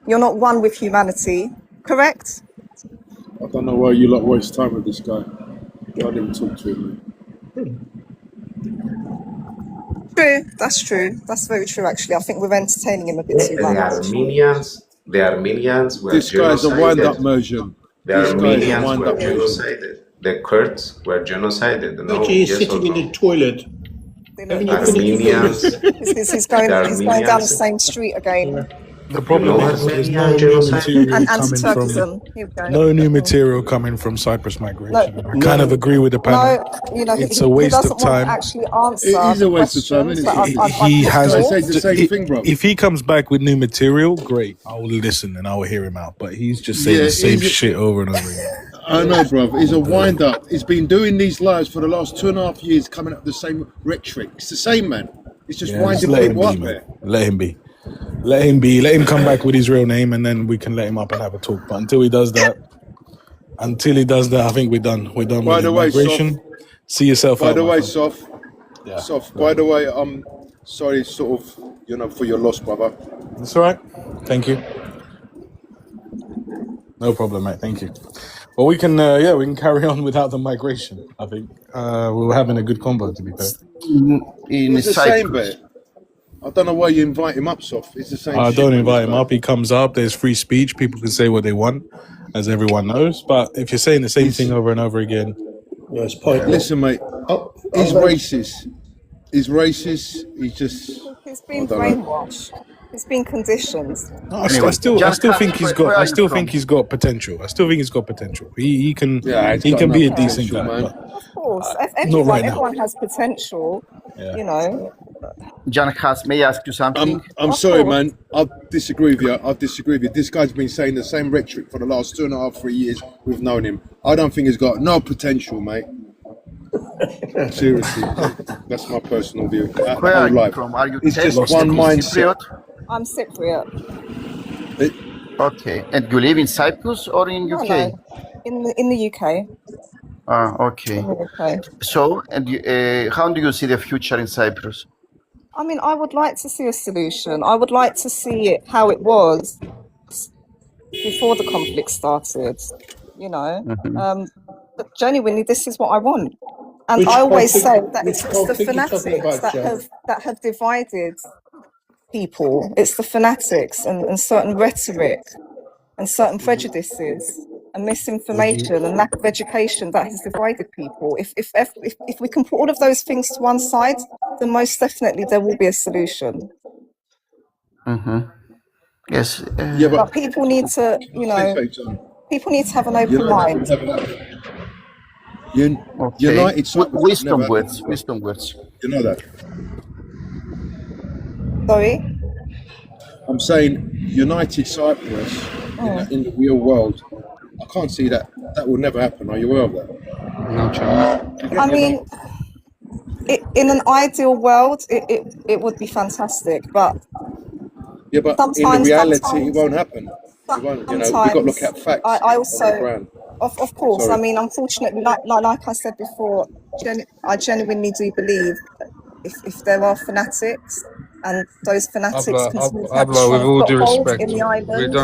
You're not one with humanity, correct? I don't know why you lot waste time with this guy. I didn't talk to him. True, that's true. That's very true, actually. I think we're entertaining him a bit too The much. Armenians were This guy's a wind-up genocided. version. The This guy's a Armenians were wind-up version. genocided. The Kurds were genocided. No, Virgie is yes or sitting in no? the toilet. Haven't you finished your Armenians, business? He's going down the Armenians, same street again. The problem know is there's no Armenian new genocide? material And coming from anti-Turkism. Here we go. no new material coming from Cyprus migration. No, I kind of agree with the panel. no, you know, It's he a waste doesn't of want to time. actually answer It is the a waste of time, questions isn't that it? He I've has. I put say the same thing, bro. If he comes back with new material, great. I will listen and I will hear him out. But he's just saying Yeah, the same he's a- shit over and over again. I know, bruv. He's a wind-up. He's been doing these lives for the last 2.5 years, coming up with the same rhetoric. It's the same, man. It's just Yeah, just winding let him people be, up man. there. Let him be. Let him be. Let him come back with his real name, and then we can let him up and have a talk. But until he does that, I think we're done. We're done By with the way, migration. See yourself By out. the my way, friend. Sof. Yeah. Sof, by the way, I'm sorry, sort of, for your loss, brother. That's all right. Thank you. No problem, mate. Thank you. Well, we can carry on without the migration. I think we were having a good combo, to be fair. It's the same bit. I don't know why you invite him up, Sof. It's the same shit. Don't invite him up. He comes up. There's free speech. People can say what they want, as everyone knows. But if you're saying the same thing over and over again... No, it's pointless. Listen, mate. He's racist. He's racist. He's just... He's been brainwashed. He's been conditioned. No, I still think he's got potential. I still think he's got potential. He can be a decent guy. Of course, everyone has potential. Yeah. You know. Jan Haas, may I ask you something? I'm sorry, man. I'll disagree with you. This guy's been saying the same rhetoric for the last 2.5, 3 years we've known him. I don't think he's got no potential, mate. Seriously, that's my personal view. Where are you from? Are you it's just one mindset. I'm Cypriot. Okay, and you live in Cyprus or in UK? No. In the UK. Okay. So, and how do you see the future in Cyprus? I mean, I would like to see a solution. I would like to see it how it was before the conflict started. You know, but genuinely, this is what I want. And I always say that it's the fanatics that have divided people. It's the fanatics and certain rhetoric and certain prejudices and misinformation and lack of education that has divided people. If we can put all of those things to one side, then most definitely there will be a solution. Yes. But people need to, people need to have an open mind. United Cyprus. Wisdom words. You know that. Sorry? I'm saying United Cyprus in the real world. I can't see that will never happen. Are you aware of that? No chance. I mean, in an ideal world, it would be fantastic, but in reality, it won't happen. It won't. We've got to look at facts. I also, of course. Sorry. I mean, unfortunately, like I said before, I genuinely do believe if there are fanatics and those fanatics continue to have with all due respect, in the island,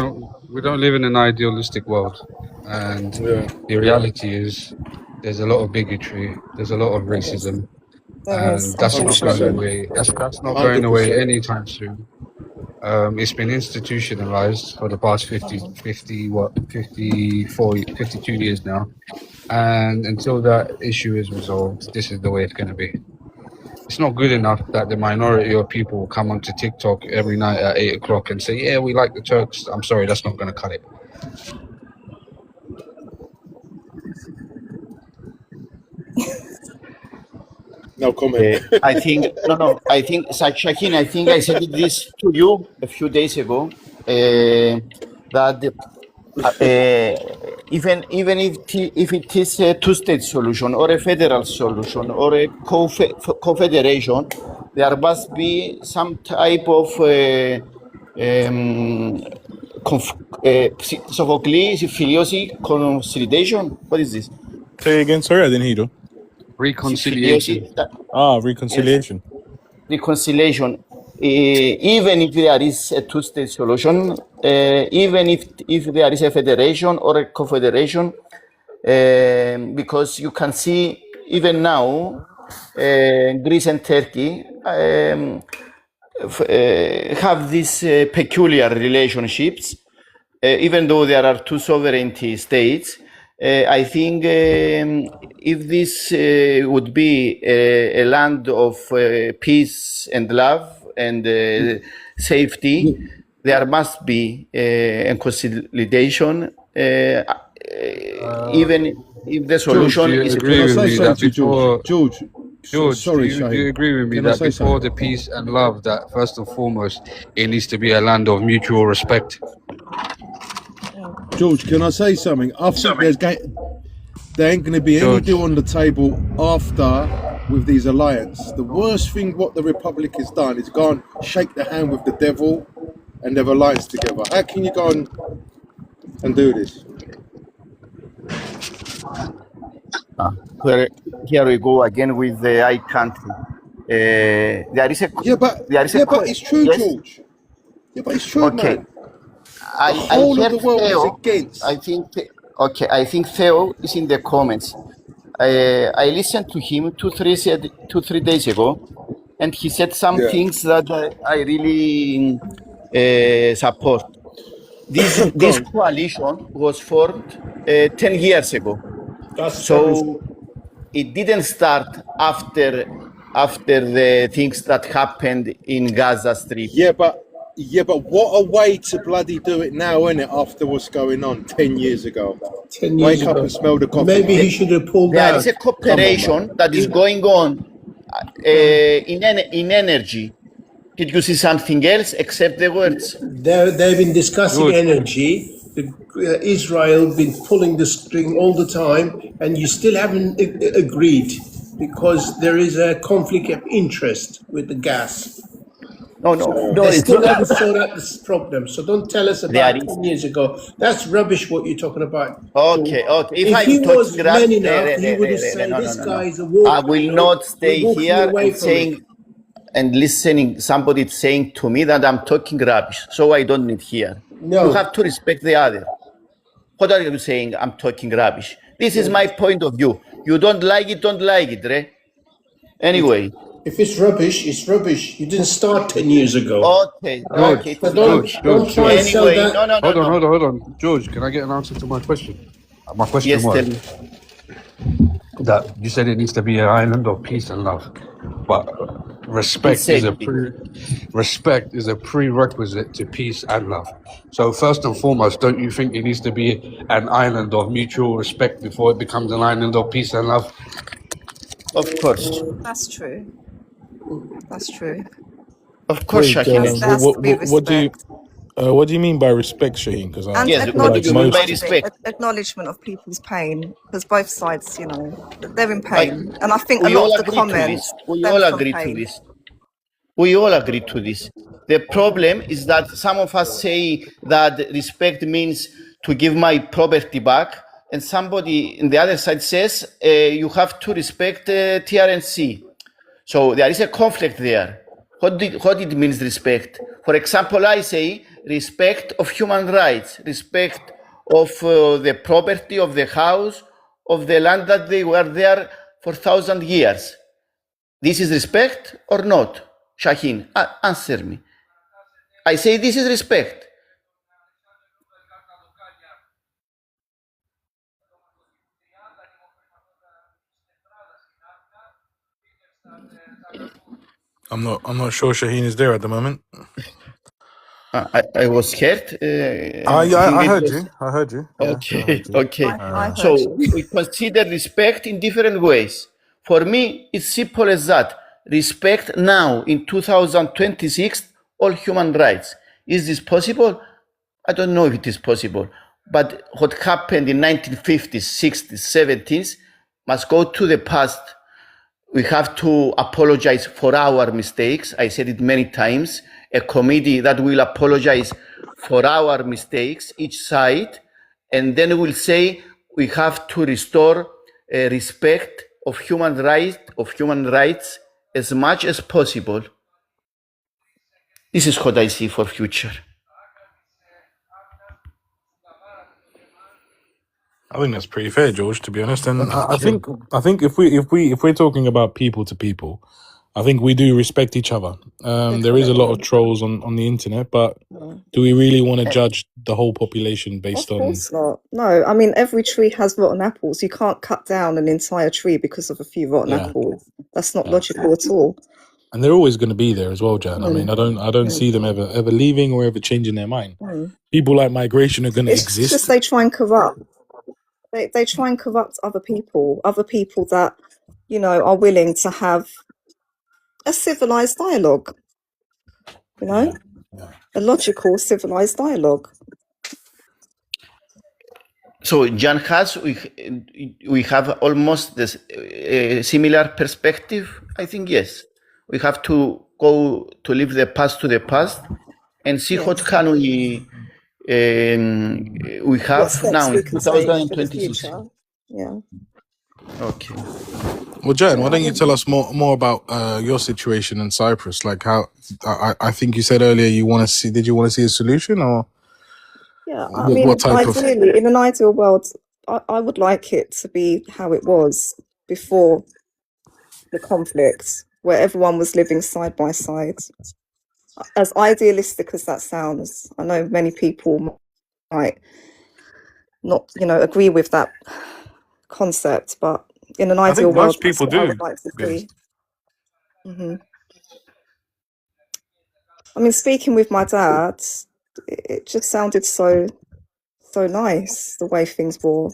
we don't live in an idealistic world, and the reality is there's a lot of bigotry, there's a lot of racism, and that's not going away. That's not going away anytime soon. It's been institutionalized for the past 52 years now, and until that issue is resolved, this is the way it's going to be. It's not good enough that the minority of people will come onto TikTok every night at 8 o'clock and say, yeah, we like the Turks. I'm sorry, that's not going to cut it. No comment. I think, Shaheen, I think I said this to you a few days ago, that even if it is a two-state solution or a federal solution or a confederation, there must be some type of Sophocles, Filiosi consolidation. What is this? Say again, sorry, I didn't hear you. Reconciliation. Reconciliation. Yes. Reconciliation. Even if there is a two-state solution, even if there is a federation or a confederation, because you can see even now, Greece and Turkey have these peculiar relationships, even though there are two sovereignty states. I think if this would be a land of peace and love and safety, there must be a consolidation, even if the solution is... George, sorry, do you agree with me that before the peace and love, that first and foremost, it needs to be a land of mutual respect? George, can I say something? I think there ain't going to be any deal on the table after with these alliance. The worst thing what the Republic has done is go and shake the hand with the devil and they've alliance together. How can you go and do this? Here we go again with the I country. There is a... but it's true, yes? George. Yeah, but it's true, man. The whole of the world is Theo. against. I think Theo is in the comments. I listened to him 2-3 days ago, and he said some things that I really support. This coalition was formed 10 years ago. So it didn't start after the things that happened in Gaza Strip. Yeah, but what a way to bloody do it now, isn't it? After what's going on 10 years ago. 10 years Wake up ago. and smell the coffee. Maybe he should have pulled out. There is a cooperation that is going on in energy. Did you see something else except the words? They've been discussing energy. Israel been pulling the string all the time, and you still haven't agreed because there is a conflict of interest with the gas. No, They it's still not. haven't sorted out this problem. So don't tell us about 10 years ago. That's rubbish what you're talking about. Okay. If he was man enough, he would have said, this guy is a war. I will not stay here and saying and listening somebody saying to me that I'm talking rubbish. So I don't need here. No. You have to respect the other. What are you saying? I'm talking rubbish. This is my point of view. You don't like it, Re? Anyway. If it's rubbish, it's rubbish. You didn't start 10 years ago. Okay. So don't try and sell that. No. Hold on. George, can I get an answer to my question? My question Yes, was tell me. that you said it needs to be an island of peace and love, but respect is a prerequisite to peace and love. So first and foremost, don't you think it needs to be an island of mutual respect before it becomes an island of peace and love? Of course. That's true. That's true. Of course, Wait, Shaheen. There has to be respect. what do you mean by respect, Shaheen? Because And Yes, what do you mean by respect? acknowledgement of people's pain, because both sides, they're in pain. And I think a lot of the comments. We all agree to this. We all agree to this. The problem is that some of us say that respect means to give my property back, and somebody on the other side says you have to respect TRNC. So there is a conflict there. What it means respect? For example, I say respect of human rights, respect of the property of the house, of the land that they were there for 1,000 years. This is respect or not? Shaheen, answer me. I say this is respect. I'm not sure Shaheen is there at the moment. I was scared. I heard you. I heard you. Okay. I heard So you. we consider respect in different ways. For me, it's simple as that. Respect now in 2026 all human rights. Is this possible? I don't know if it is possible. But what happened in 1950s, 60s, 70s must go to the past. We have to apologize for our mistakes. I said it many times. A committee that will apologize for our mistakes, each side, and then we'll say we have to restore respect of human rights as much as possible. This is what I see for future. I think that's pretty fair, George, to be honest. And I think if we're talking about people to people, I think we do respect each other. There is a lot of trolls on the internet, but do we really want to judge the whole population based on? Of course not. No, I mean, every tree has rotten apples. You can't cut down an entire tree because of a few rotten apples. That's not logical at all. And they're always going to be there as well, Jan. I mean, I don't see them ever leaving or ever changing their mind. People like migration are going to exist. It's just they try and corrupt. They try and corrupt other people that, are willing to have a civilized dialogue, a logical, civilized dialogue. So, Jan we have almost this similar perspective. I think yes. We have to go to leave the past to the past and see what can we have now in 2026. Yeah. Okay. Well, Jan, why don't you tell us more about your situation in Cyprus? Like how I think you said earlier you want to see. Did you want to see a solution or? Yeah, I mean, What type of? ideally, in an ideal world, I would like it to be how it was before the conflict, where everyone was living side by side. As idealistic as that sounds, I know many people might not, agree with that concept, but in an I ideal think world, most that's people what I do. would like to Yes. see. I mean, speaking with my dad, it just sounded so nice the way things were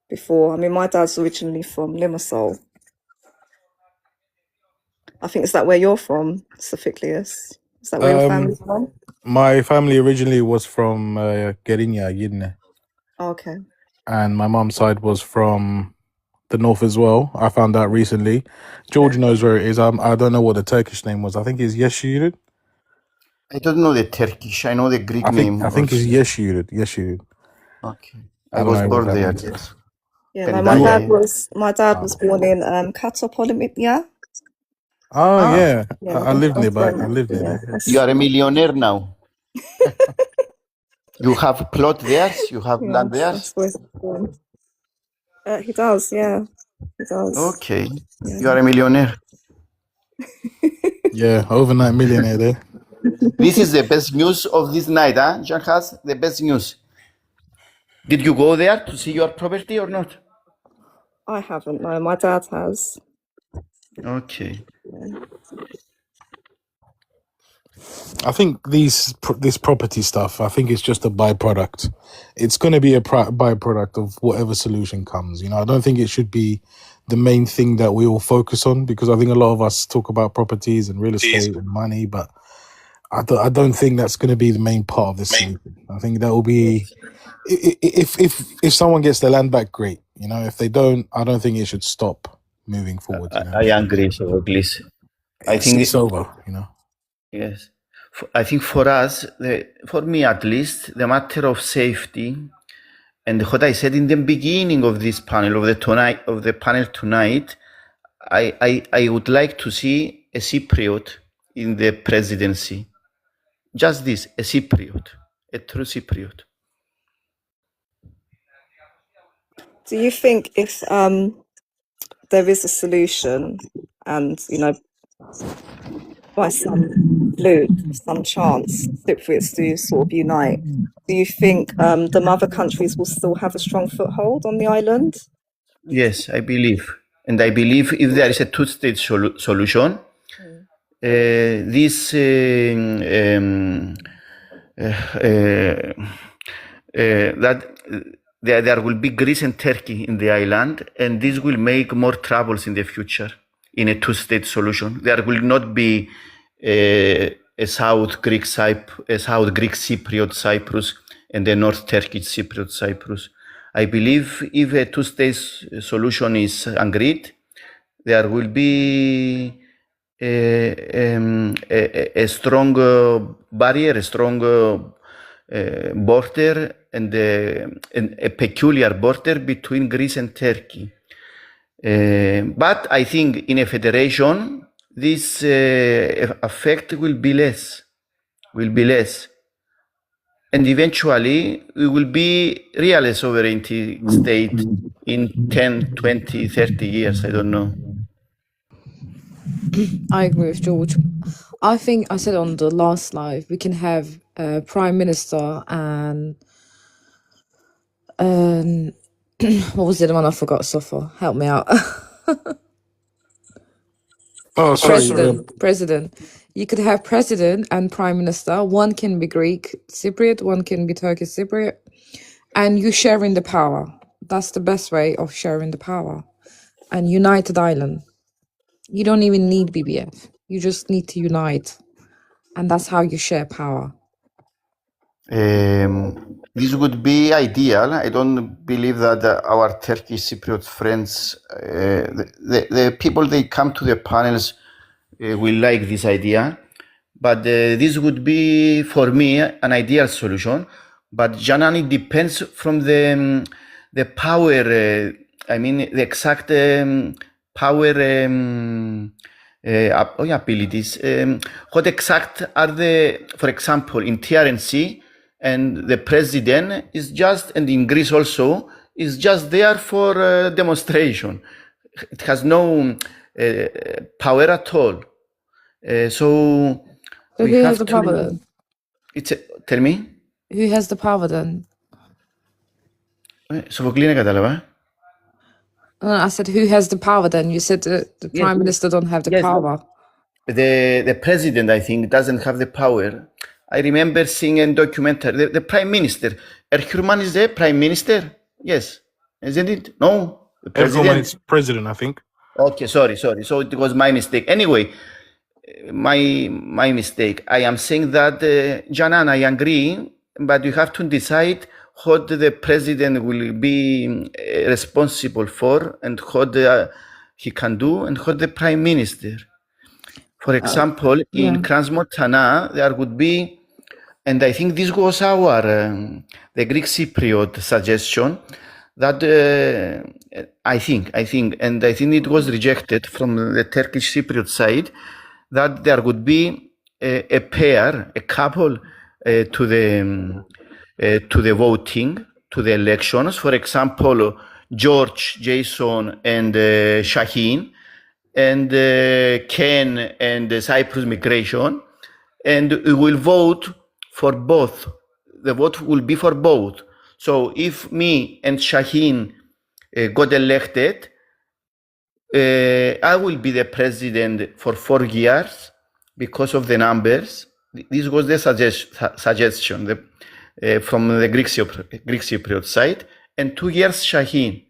before. I mean, my dad's originally from Limassol. I think, is that where you're from, Sophicleus? Is that where your family's from? My family originally was from Gerinya, Yidne, Okay. and my mom's side was from the north as well. I found out recently. George knows where it is. I don't know what the Turkish name was. I think it's Yeshurud. I don't know the Turkish. I know the Greek name. I think it's Yeshurud. Yeshurud. Okay. I I don't was know what born that there. means. Yes. Yeah, no, Pendaya. my dad was born in Katopolimia. Oh yeah, Yeah, I lived that's nearby. where- I lived near yeah, there. that's- You are a millionaire now. You have plot there. You have yeah, land there. that's where he's born. He does, yeah. He does. Okay. Yeah. You are a millionaire. Yeah, overnight millionaire there. This is the best news of this night, huh, Jean-Has? The best news. Did you go there to see your property or not? I haven't, no. My dad has. Okay. I think this property stuff, I think it's just a byproduct. It's going to be a byproduct of whatever solution comes. I don't think it should be the main thing that we all focus on, because I think a lot of us talk about properties and real estate and money, but I don't think that's going to be the main part of this solution. I think that will be, if someone gets their land back, great. If they don't, I don't think it should stop moving forward. I agree, so please. I think it's over, Yes. I think for us, for me at least, the matter of safety, and what I said in the beginning of this panel, of the panel tonight, I would like to see a Cypriot in the presidency. Just this, a Cypriot, a true Cypriot. Do you think if there is a solution and, by some fluke, some chance, Cypriots do sort of unite, do you think the mother countries will still have a strong foothold on the island? Yes, I believe. And I believe if there is a two-state solution, this that there will be Greece and Turkey in the island, and this will make more troubles in the future in a two-state solution. There will not be a South Greek Cypriot Cyprus and a North Turkish Cypriot Cyprus. I believe if a two-state solution is agreed, there will be a strong barrier, a strong border, and a peculiar border between Greece and Turkey. But I think in a federation, this effect will be less. And eventually, we will be really a sovereignty state in 10, 20, 30 years. I don't know. I agree with George. I think I said on the last live, we can have a prime minister and what was the other one? I forgot. Safa, help me out. Oh, sorry. President. You could have president and prime minister. One can be Greek Cypriot, one can be Turkish Cypriot, and you sharing the power. That's the best way of sharing the power. And united island. You don't even need BBF. You just need to unite, and that's how you share power. This would be ideal. I don't believe that our Turkish Cypriot friends, the people they come to the panels, will like this idea. But this would be, for me, an ideal solution. But Janani depends from the power. The exact power abilities. What exact are the? For example, in TRNC, and the president is just, and in Greece also, is just there for demonstration. It has no power at all. So who we has have the power to. then? Tell me. Who has the power then? Sophocles δεν κατάλαβα. I said, who has the power then? You said the Yes, prime minister don't have the yes. power. The president, I think, doesn't have the power. I remember seeing a documentary. The prime minister, Erhurman is the prime minister. Yes, isn't it? No, the Erdogan president. is president, I think. Okay, sorry. So it was my mistake. Anyway, my mistake. I am saying that, Janan, I agree, but you have to decide what the president will be responsible for, and what he can do, and what the prime minister. For example, in Crans-Montana, there would be, and I think this was our the Greek Cypriot suggestion, that I think it was rejected from the Turkish Cypriot side, that there would be a pair, a couple to the voting, to the elections. For example, George, Jason, and Shaheen, and Ken and Cyprus migration, and we will vote for both. The vote will be for both. So if me and Shaheen got elected, I will be the president for 4 years because of the numbers. This was the suggestion from the Greek Cypriot side, and 2 years Shaheen.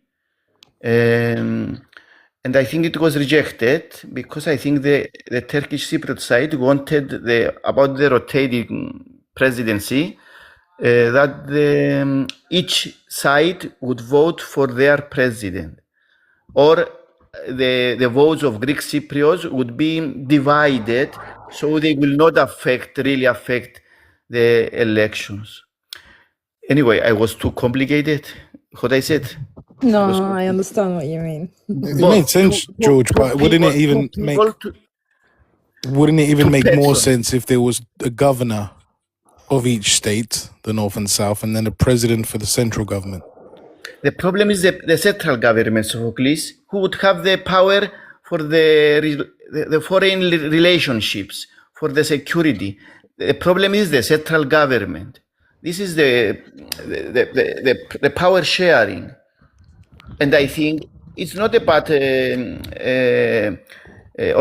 And I think it was rejected because I think the Turkish Cypriot side wanted about the rotating presidency, that each side would vote for their president, or the votes of Greek Cypriots would be divided, so they will not really affect the elections. Anyway, I was too complicated what I said. No, I understand what you mean. It made sense, George, but wouldn't it even make more sense if there was a governor of each state, the North and South, and then a president for the central government? The problem is the central government, Sophocles, who would have the power for the foreign relationships, for the security. The problem is the central government. This is the power sharing. And I think it's not about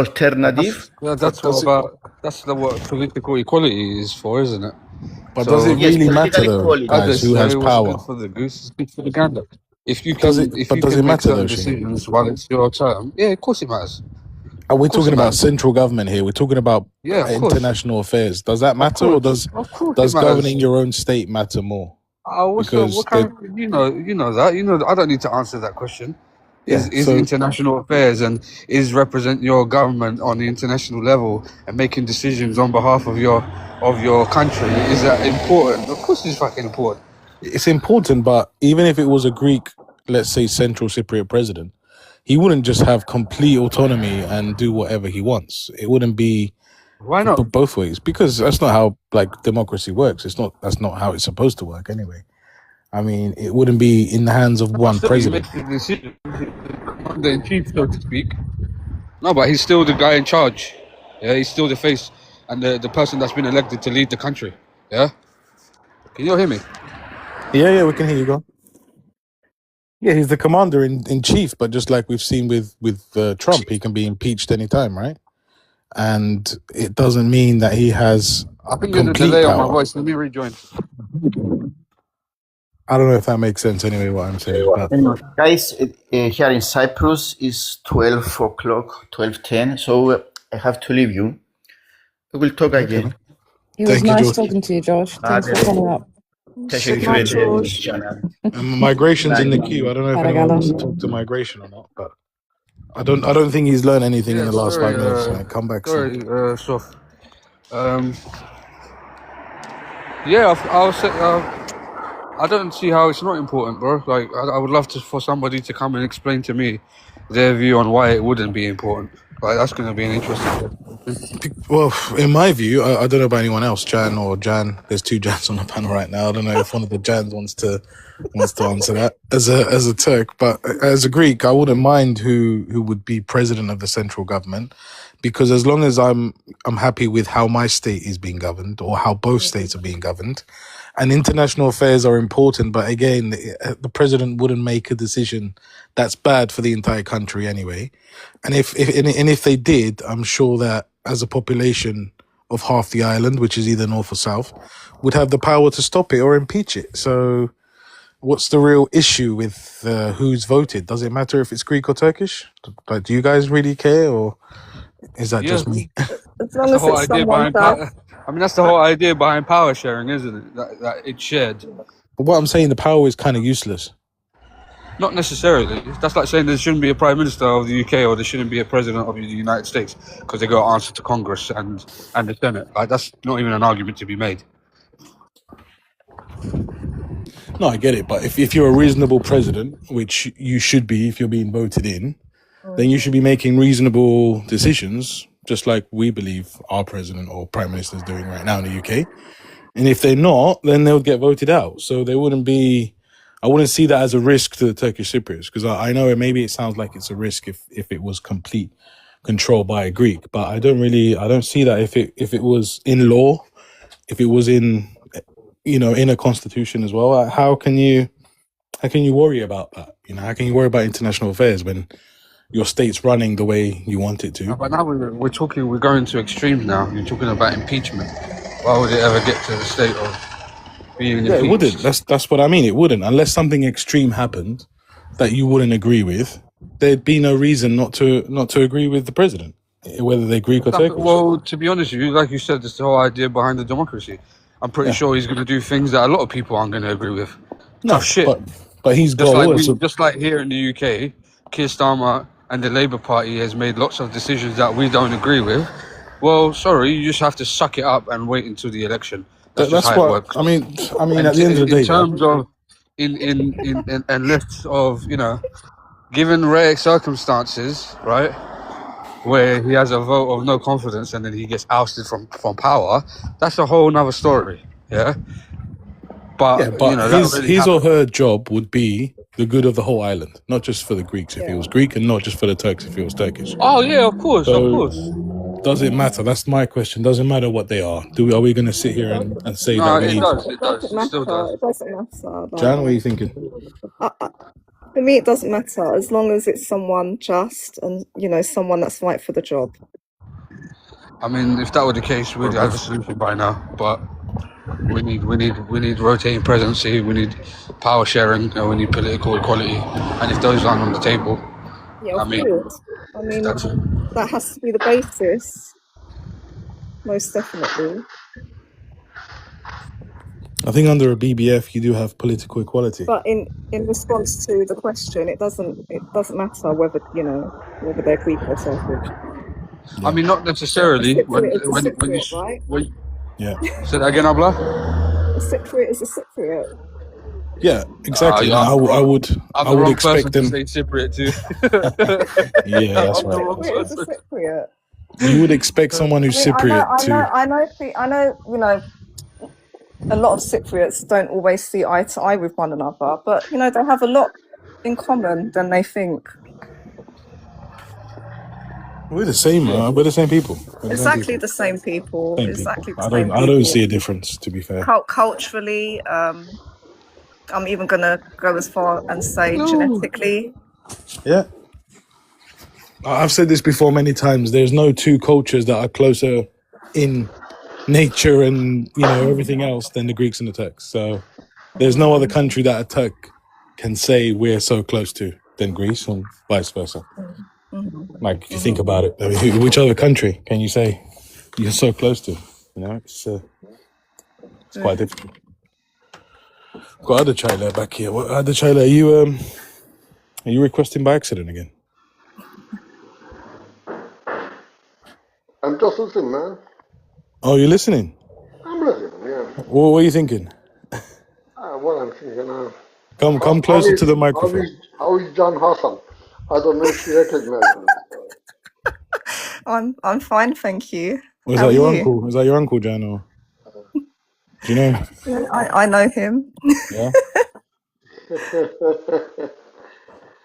alternative. That's what political equality is for, isn't it? But does it really matter though, guys, who has power? Good for the goose, it's good for the gander. If you Does it matter make certain though, Shane? decisions while it's your term, yeah, of course it matters. Are we Of course talking it about matters. central government here? We're talking about Yeah, of course. international affairs. Does that Of matter, or course. Of course does it matters. governing your own state matter more? Because What kind of, you know that. I don't need to answer that question. yeah, Is so international affairs and is represent your government on the international level and making decisions on behalf of your country, is that important? Of course it's fucking important. it's important, but even if it was a Greek, let's say Central Cypriot president, he wouldn't just have complete autonomy and do whatever he wants. It wouldn't be Why not? both ways, because that's not how democracy works. That's not how it's supposed to work anyway. I mean, it wouldn't be in the hands of one Still, he president. makes the decision, the commander in chief, so to speak. No, but he's still the guy in charge. Yeah, he's still the face and the person that's been elected to lead the country. Yeah, can you hear me? Yeah, we can hear you go. Yeah, he's the commander in chief, but just like we've seen with Trump, he can be impeached anytime, right? And it doesn't mean that he has I think there's a complete delay on my power. voice. Let me rejoin. I don't know if that makes sense anyway, what I'm saying. But Guys, here in Cyprus is 12 o'clock, 12:10, so I have to leave you. We will talk okay, again. man. It was Thank you, nice George. talking to you, Josh. Thanks for Hadi. coming up. Teşekkür ederim. Canan. Migration's in the queue. I don't know if anyone wants to Paragalon. talk to migration or not, but I don't think he's learned anything in Yeah, the last sorry, 5 minutes. So come back soon. sorry, Sof. Yeah, I'll say. I don't see how it's not important, bro. Like, I would love for somebody to come and explain to me their view on why it wouldn't be important. Like, that's going to be an interesting. Well, in my view, I don't know about anyone else, Jan or Jan. There's two Jans on the panel right now. I don't know if one of the Jans wants to answer that as a Turk, but as a Greek, I wouldn't mind who would be president of the central government, because as long as I'm happy with how my state is being governed, or how both states are being governed, and international affairs are important, but again, the president wouldn't make a decision that's bad for the entire country anyway. And if they did, I'm sure that as a population of half the island, which is either north or south, would have the power to stop it or impeach it. So what's the real issue with who's voted? Does it matter if it's Greek or Turkish? But do you guys really care, or is that just me? As long as it's someone that... I mean, that's the whole idea behind power sharing, isn't it? That it's shared. But what I'm saying, the power is kind of useless. Not necessarily. That's like saying there shouldn't be a prime minister of the UK, or there shouldn't be a president of the United States, because they got to answer to Congress and the Senate. Like, that's not even an argument to be made. No, I get it. But if you're a reasonable president, which you should be if you're being voted in, then you should be making reasonable decisions, just like we believe our president or prime minister is doing right now in the UK. And if they're not, then they'll get voted out. So they wouldn't be... I wouldn't see that as a risk to the Turkish Cypriots, because I know maybe it sounds like it's a risk if it was complete control by a Greek, but I don't see that if it was in law, if it was in a constitution as well. How can you worry about that? How can you worry about international affairs when your state's running the way you want it to? But now we're going to extremes now. You're talking about impeachment. Why would it ever get to the state of... Yeah, it wouldn't. That's what I mean. It wouldn't, unless something extreme happened that you wouldn't agree with. There'd be no reason not to agree with the president, whether they're Greek or Turkish. Well, to be honest with you, like you said, it's the whole idea behind the democracy. I'm pretty sure he's going to do things that a lot of people aren't going to agree with. Tough shit. But he's just like here in the UK, Keir Starmer and the Labour Party has made lots of decisions that we don't agree with. Well, sorry, you just have to suck it up and wait until the election. That's how it works. I mean, at the end of the day, in terms of unless of given rare circumstances, right, where he has a vote of no confidence and then he gets ousted from power, that's a whole nother story. Yeah, but his or her job would be the good of the whole island, not just for the Greeks if it was Greek, and not just for the Turks if it was Turkish. Oh yeah, of course. Does it matter? That's my question. Does it matter what they are? Are we going to sit here and say that? It does. It still does. It doesn't matter. Jan, what are you thinking? For me, it doesn't matter as long as it's someone just and someone that's right for the job. I mean, if that were the case, we'd have a solution by now. But we need rotating presidency. We need power sharing. And we need political equality. And if those aren't on the table, that has to be the basis, most definitely. I think under a BBF you do have political equality. But in response to the question, it doesn't matter whether they're Greek or Turkish. Yeah. I mean, not necessarily. Say that again, Abla? A Cypriot is a Cypriot. Yeah, exactly. I would expect them. To say Cypriot too. Yeah, that's right. It's a Cypriot. You would expect someone who's Cypriot I know. A lot of Cypriots don't always see eye to eye with one another, but they have a lot in common than they think. We're the same, we're the same people. Exactly the same people. Exactly the same people. I don't see a difference, to be fair. Culturally, I'm even going to go as far and say genetically. Yeah. I've said this before many times. There's no two cultures that are closer in nature and everything else than the Greeks and the Turks. So there's no other country that a Turk can say we're so close to than Greece, and vice versa. Like, if you think about it, which other country can you say you're so close to? It's quite difficult. Got Adechayla back here. Adechayla, are you requesting by accident again? I'm just listening, man. Oh, you're listening? I'm listening, yeah. What are you thinking? What I'm thinking. Come closer to the microphone. How is John Hassan? I don't know if you recognize him. I'm fine, thank you. Was How that are your you? uncle? Was that your uncle, Jan? Or do you know him? Yeah, I know him. Yeah.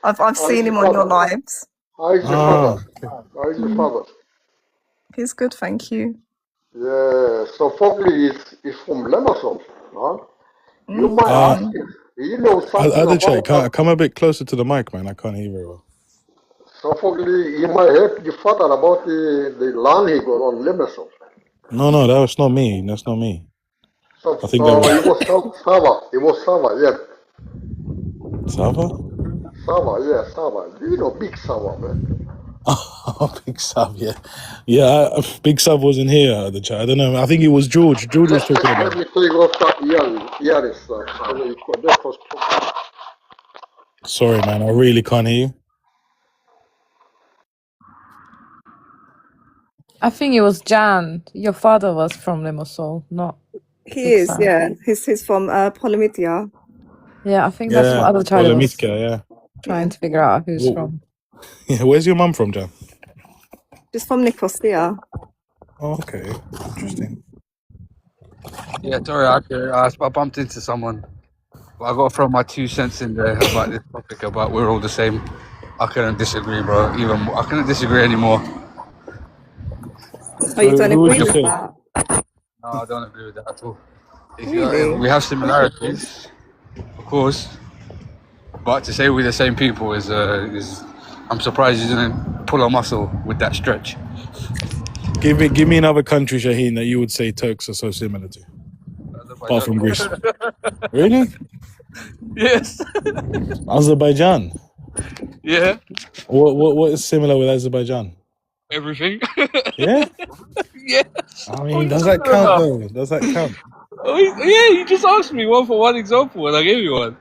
I've How is seen your him on your father? lives. How is your Ah. father? How is your father? He's good, thank you. Yeah, so probably it's from Lemerson, huh? You might Uh, ask him. He knows something Other Jay, about. come a bit closer to the mic, man. I can't hear you very well. So probably he might help your father about the land he got on Lemerson. No, that's not me. That's not me. So I think that was it was Sava. It was Sava, yeah. Sava. Sava, yeah, Sava. You know, big Sava, man. Oh, Big Sav, yeah. Big Sav wasn't here. The chat. I don't know. I think it was George. George was talking about. Let me take off that earrings, that was problem. Sorry, man. I really can't hear you. I think it was Jan. Your father was from Limassol, not He Big is, Sam. yeah. He's from Polymedia. Yeah, I think that's what other child was Polemitka, yeah. trying to figure out who's from. Yeah, where's your mum from, Jan? She's from Nicosia. Oh, okay, interesting. Yeah, sorry, I bumped into someone. But I got to throw my 2 cents in there about this topic about we're all the same. I couldn't disagree, bro. I couldn't disagree anymore. Oh, you don't Who agree would you with say? that? No, I don't agree with that at all. Really? We have similarities, of course, but to say we're the same people is I'm surprised you didn't pull a muscle with that stretch. Give me another country, Shaheen, that you would say Turks are so similar to, apart from Greece. Really? Yes. Azerbaijan. Yeah. What is similar with Azerbaijan? Everything. Yeah. Yeah. I mean, does that count though? Does that count? Oh, yeah, you just asked me one for one example, and I gave you one.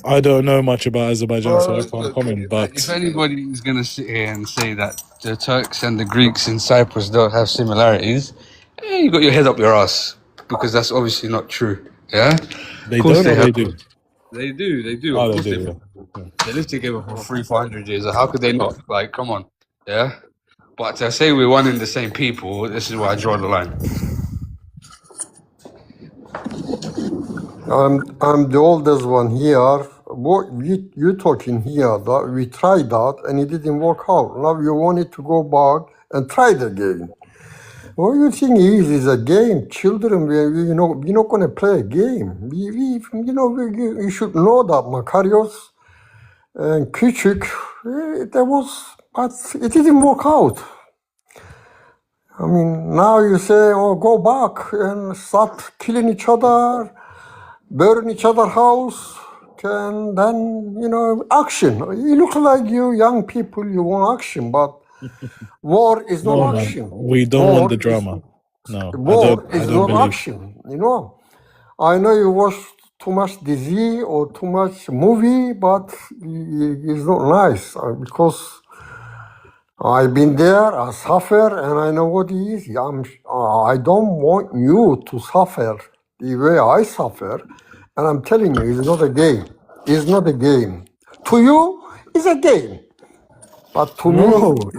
I don't know much about Azerbaijan, so I can't comment. But if anybody is going to sit here and say that the Turks and the Greeks in Cyprus don't have similarities, you got your head up your ass, because that's obviously not true. Yeah, they don't. Or they do. They do. They do. Oh, Of they course do. Yeah. They lived together for 300-400 years. How could they not? Like, come on. Yeah. But to say we're one and the same people, this is where I draw the line. I'm the oldest one here. What you talking here that we tried that and it didn't work out. Now you want it to go back and try it again. What you think is a game. Children, we're not going to play a game. You should know that Makarios and Küçük, but it didn't work out. I mean, now you say, oh, go back and start killing each other, burn each other's house, and then, action. You look like you young people, you want action, but war is not action. We don't want the drama. War is not action, I know you watch too much TV or too much movie, but it's not nice because I've been there, I suffer, and I know what it is. I don't want you to suffer the way I suffer, and I'm telling you, it's not a game. It's not a game. To you, it's a game. But to me,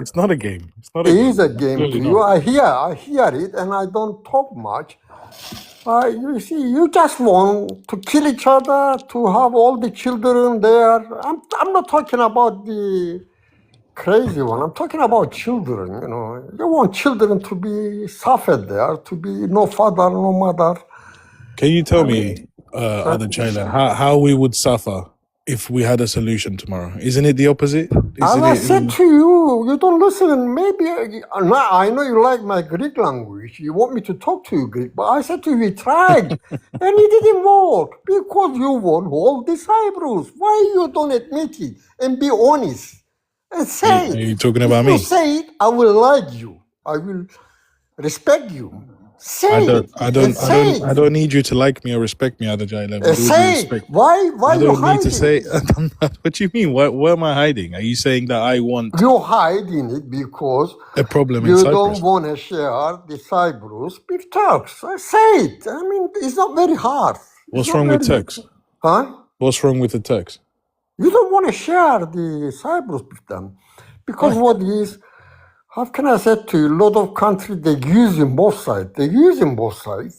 it's not a game. It's not it is a game to you. I hear it, and I don't talk much. You see, you just want to kill each other, to have all the children there. I'm not talking about the crazy one. I'm talking about children, You want children to be suffered there, to be no father, no mother. Can you tell me, other China, how we would suffer if we had a solution tomorrow? Isn't it the opposite? As I said to you, you don't listen. Maybe, I know you like my Greek language. You want me to talk to you Greek, but I said to you, we tried, and it didn't work, because you want all the Cyprus. Why you don't admit it and be honest? And say it. Are you talking about me? If you say it, I will like you. I will respect you. Say it. I don't need you to like me or respect me, Adajay. Say it. Why I you don't need hiding? to say. What do you mean? What am I hiding? Are you saying that I want You're hiding it because a problem in you Cyprus? don't want to share the Cyprus with Turks. Say it. I mean, it's not very hard. What's wrong with Turks? Huh? What's wrong with the Turks? You don't want to share the Cyprus with them Because what is, how can I say to you, a lot of countries, they're using both sides. They're using both sides.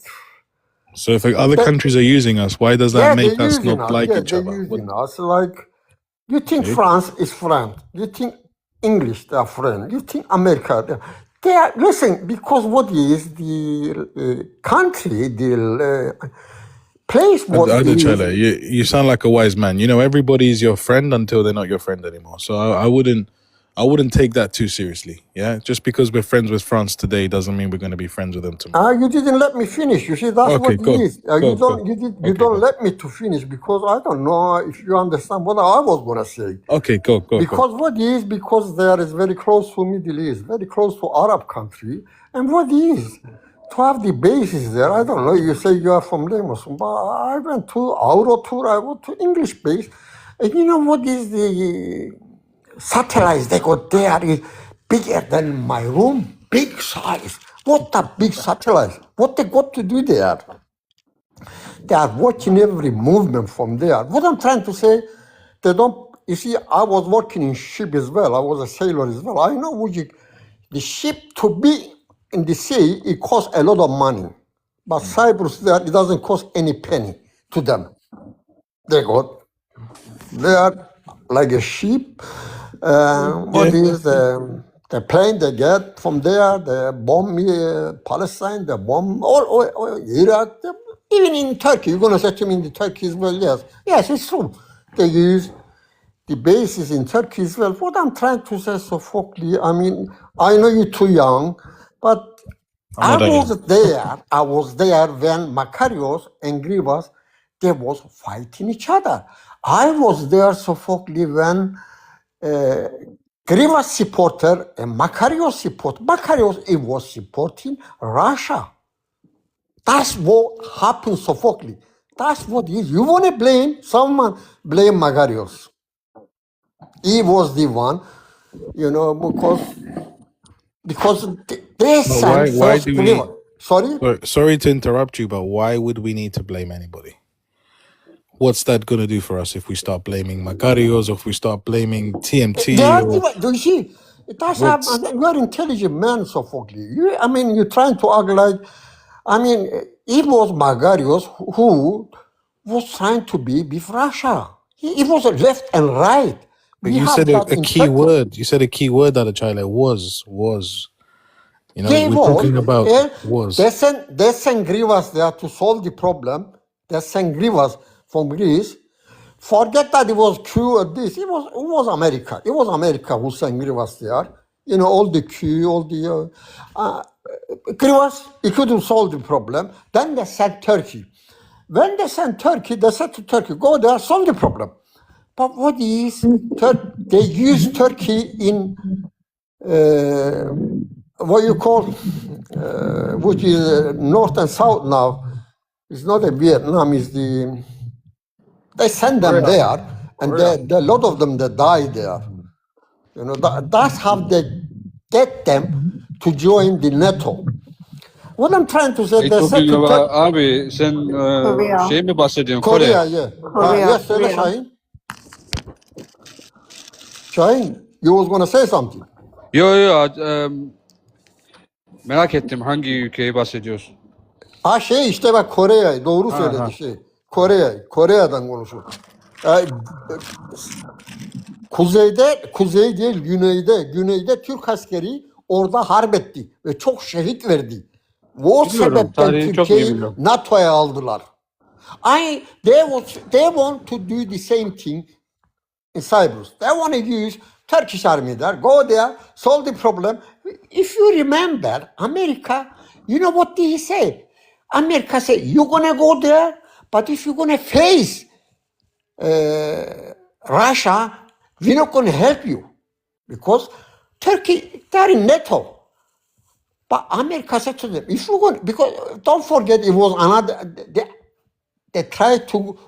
So if other countries are using us, why does that make us using not us. like Yeah, each they're other? using us. Like, you think Okay. France is friend. You think English, they are friend. You think America, they are, listen, because what is the country, the place what Other is, Chele, you sound like a wise man. You know, everybody's your friend until they're not your friend anymore. So I wouldn't take that too seriously. Yeah, just because we're friends with France today doesn't mean we're going to be friends with them tomorrow. you didn't let me finish. You see, that's Okay, what it go. is. Go, You go. don't, you Okay, don't go. let me to finish because I don't know if you understand what I was gonna say. Okay, go. Because what is, because there is very close to Middle East, very close to Arab country, and what is to have the bases there. I don't know. You say you are from Lagos, but I went to Eurotour. I went to English base, and you know what is the satellites they got there is bigger than my room, big size. What a big satellite! What they got to do there? They are watching every movement from there. What I'm trying to say, they don't. You see, I was working in ship as well. I was a sailor as well. I know the ship to be in the sea, it costs a lot of money. But Cyprus there, it doesn't cost any penny to them. They are like a sheep. What is the plane they get from there? They bomb Palestine, they bomb all Iraq. Even in Turkey, you're going to say to me in the Turkey as well, yes. Yes, it's true. They use the bases in Turkey as well. What I'm trying to say, Sophocles, I mean, I know you're too young, but I was there when Makarios and Grivas, they was fighting each other. I was there, Sophocles, when Grivas supporter and Makarios supporter. Makarios, it was supporting Russia. That's what happened, Sophocles. That's what it is. You want to blame someone, blame Makarios. He was the one, because they sent first Grivas. Sorry? Sorry to interrupt you, but why would we need to blame anybody? What's that going to do for us if we start blaming Makarios or if we start blaming TMT? Do you see? You're intelligent man, Sophocles. You're trying to act like, it was Makarios who was trying to be with Russia. It was left and right. But you said a key word. You said a key word out of Chile was. You know, we're talking about was. They sent Grivas there to solve the problem. They sent Grivas from Greece. Forget that it was Q or this. It was America. It was America who sent Grivas there. You know, all the Q, all the Grivas, it couldn't solve the problem. Then they sent Turkey. When they sent Turkey, they said to Turkey, go there, solve the problem. But what is, they use Turkey in what you call, which is north and south now. It's not a Vietnam, it's they send them there, and a lot of them, they die there. You know, that's how they get them to join the NATO. What I'm trying to say, they said to Abi sen şey mi bahsediyorsun? Korea, yeah. Yes, söyle Şahin. Şahin, you was going to say something. Yo, merak ettim hangi ülkeyi bahsediyorsun? İşte bak Kore'ye doğru söyledi Kore'den konuşuyor. Kuzey değil güneyde Türk askeri orada harp etti ve çok şehit verdi. O sebepten Türkiye'yi NATO'ya aldılar. They want to do the same thing in Cyprus. They want to use Turkish army there, go there, solve the problem. If you remember, America, you know what he said? America said, you're going to go there, but if you're going to face Russia, we're not going to help you. Because Turkey, they're in NATO. But America said to them, if you're going, because don't forget, it was another, they tried to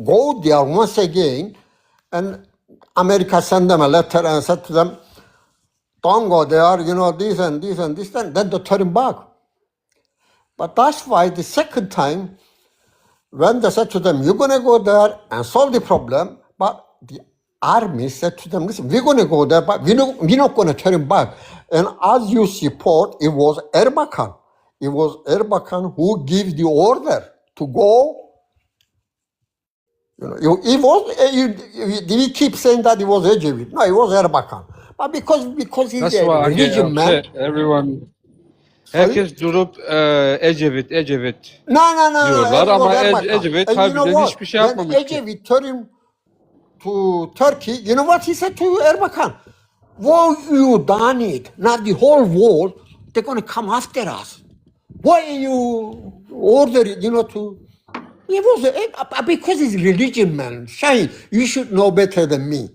go there once again, and America sent them a letter and said to them, don't go there, you know, this and this and this, and then they turn back. But that's why the second time, when they said to them, you're going to go there and solve the problem, but army said to them, listen, we're going to go there, but we're not going to turn back. And as you support, it was Erbakan. It was Erbakan who gave the order to go. It was, we keep saying that it was Ecevit. No, it was Erbakan. But because he's That's a why I get religion man. upset. Everyone, Sorry? herkes durup Ecevit No, diyorlar it was ama Erbakan. Ecevit And you know harbiden what? hiçbir şey When yapmamış ki. Ecevit turned to Turkey, you know what he said to Erbakan? Well, you done it. Now the whole world, they're going to come after us. Why are you ordering, to... It was because he's a religion man. Shaheen, you should know better than me.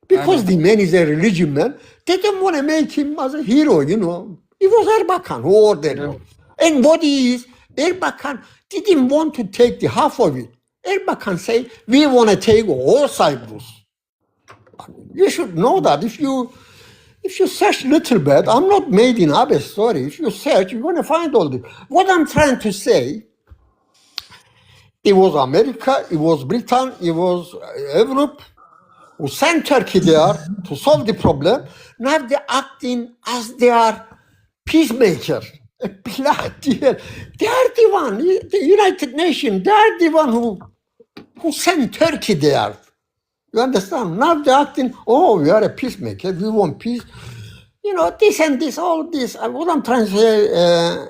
Because the man is a religion man, they don't want to make him as a hero, It was Erbakan who ordered it. And what is, Erbakan didn't want to take the half of it. Erbakan said, we want to take all Cyprus. You should know that. If you search a little bit, I'm not making up a story. If you search, you're going to find all this. What I'm trying to say, it was America, it was Britain, it was Europe who sent Turkey there to solve the problem. Now they're acting as they are peacemakers. Bloody hell. They are the one, the United Nations, they are the one who sent Turkey there. You understand? Now they're acting, we are a peacemaker, we want peace. This and this, all this. What I'm trying to say,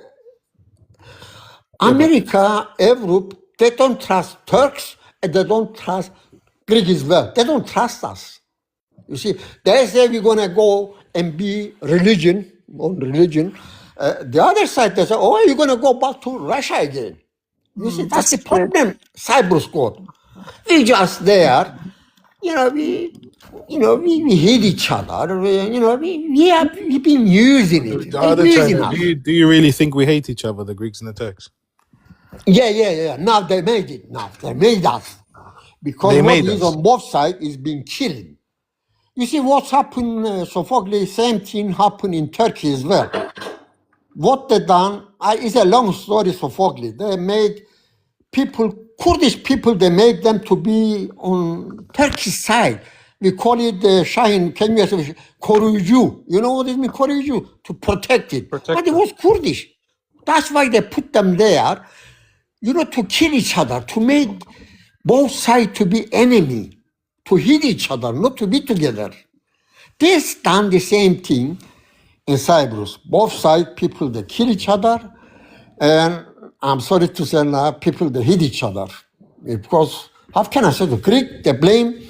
America, Europe, they don't trust Turks and they don't trust Greeks as well. They don't trust us. You see, they say we're going to go and be religion. The other side, they say, you're going to go back to Russia again. You see, that's the problem Cyprus got. We just there, we hate each other. We've been using it. Do you really think we hate each other, the Greeks and the Turks? Yeah. Now they made it. Now they made us. Because what is on both sides is being killed. You see what's happened, Sophocles, same thing happened in Turkey as well. What they done, it's a long story, Sophocles. They made Kurdish people, they make them to be on Turkish side. We call it Shaheen, can you say, koruyucu. You know what it means, koruyucu? To protect it. But it was Kurdish. That's why they put them there, to kill each other, to make both sides to be enemy, to hit each other, not to be together. This done the same thing in Cyprus. Both sides, people, they kill each other, and I'm sorry to say now, people, they hit each other. Because, how can I say, the Greek, they blame,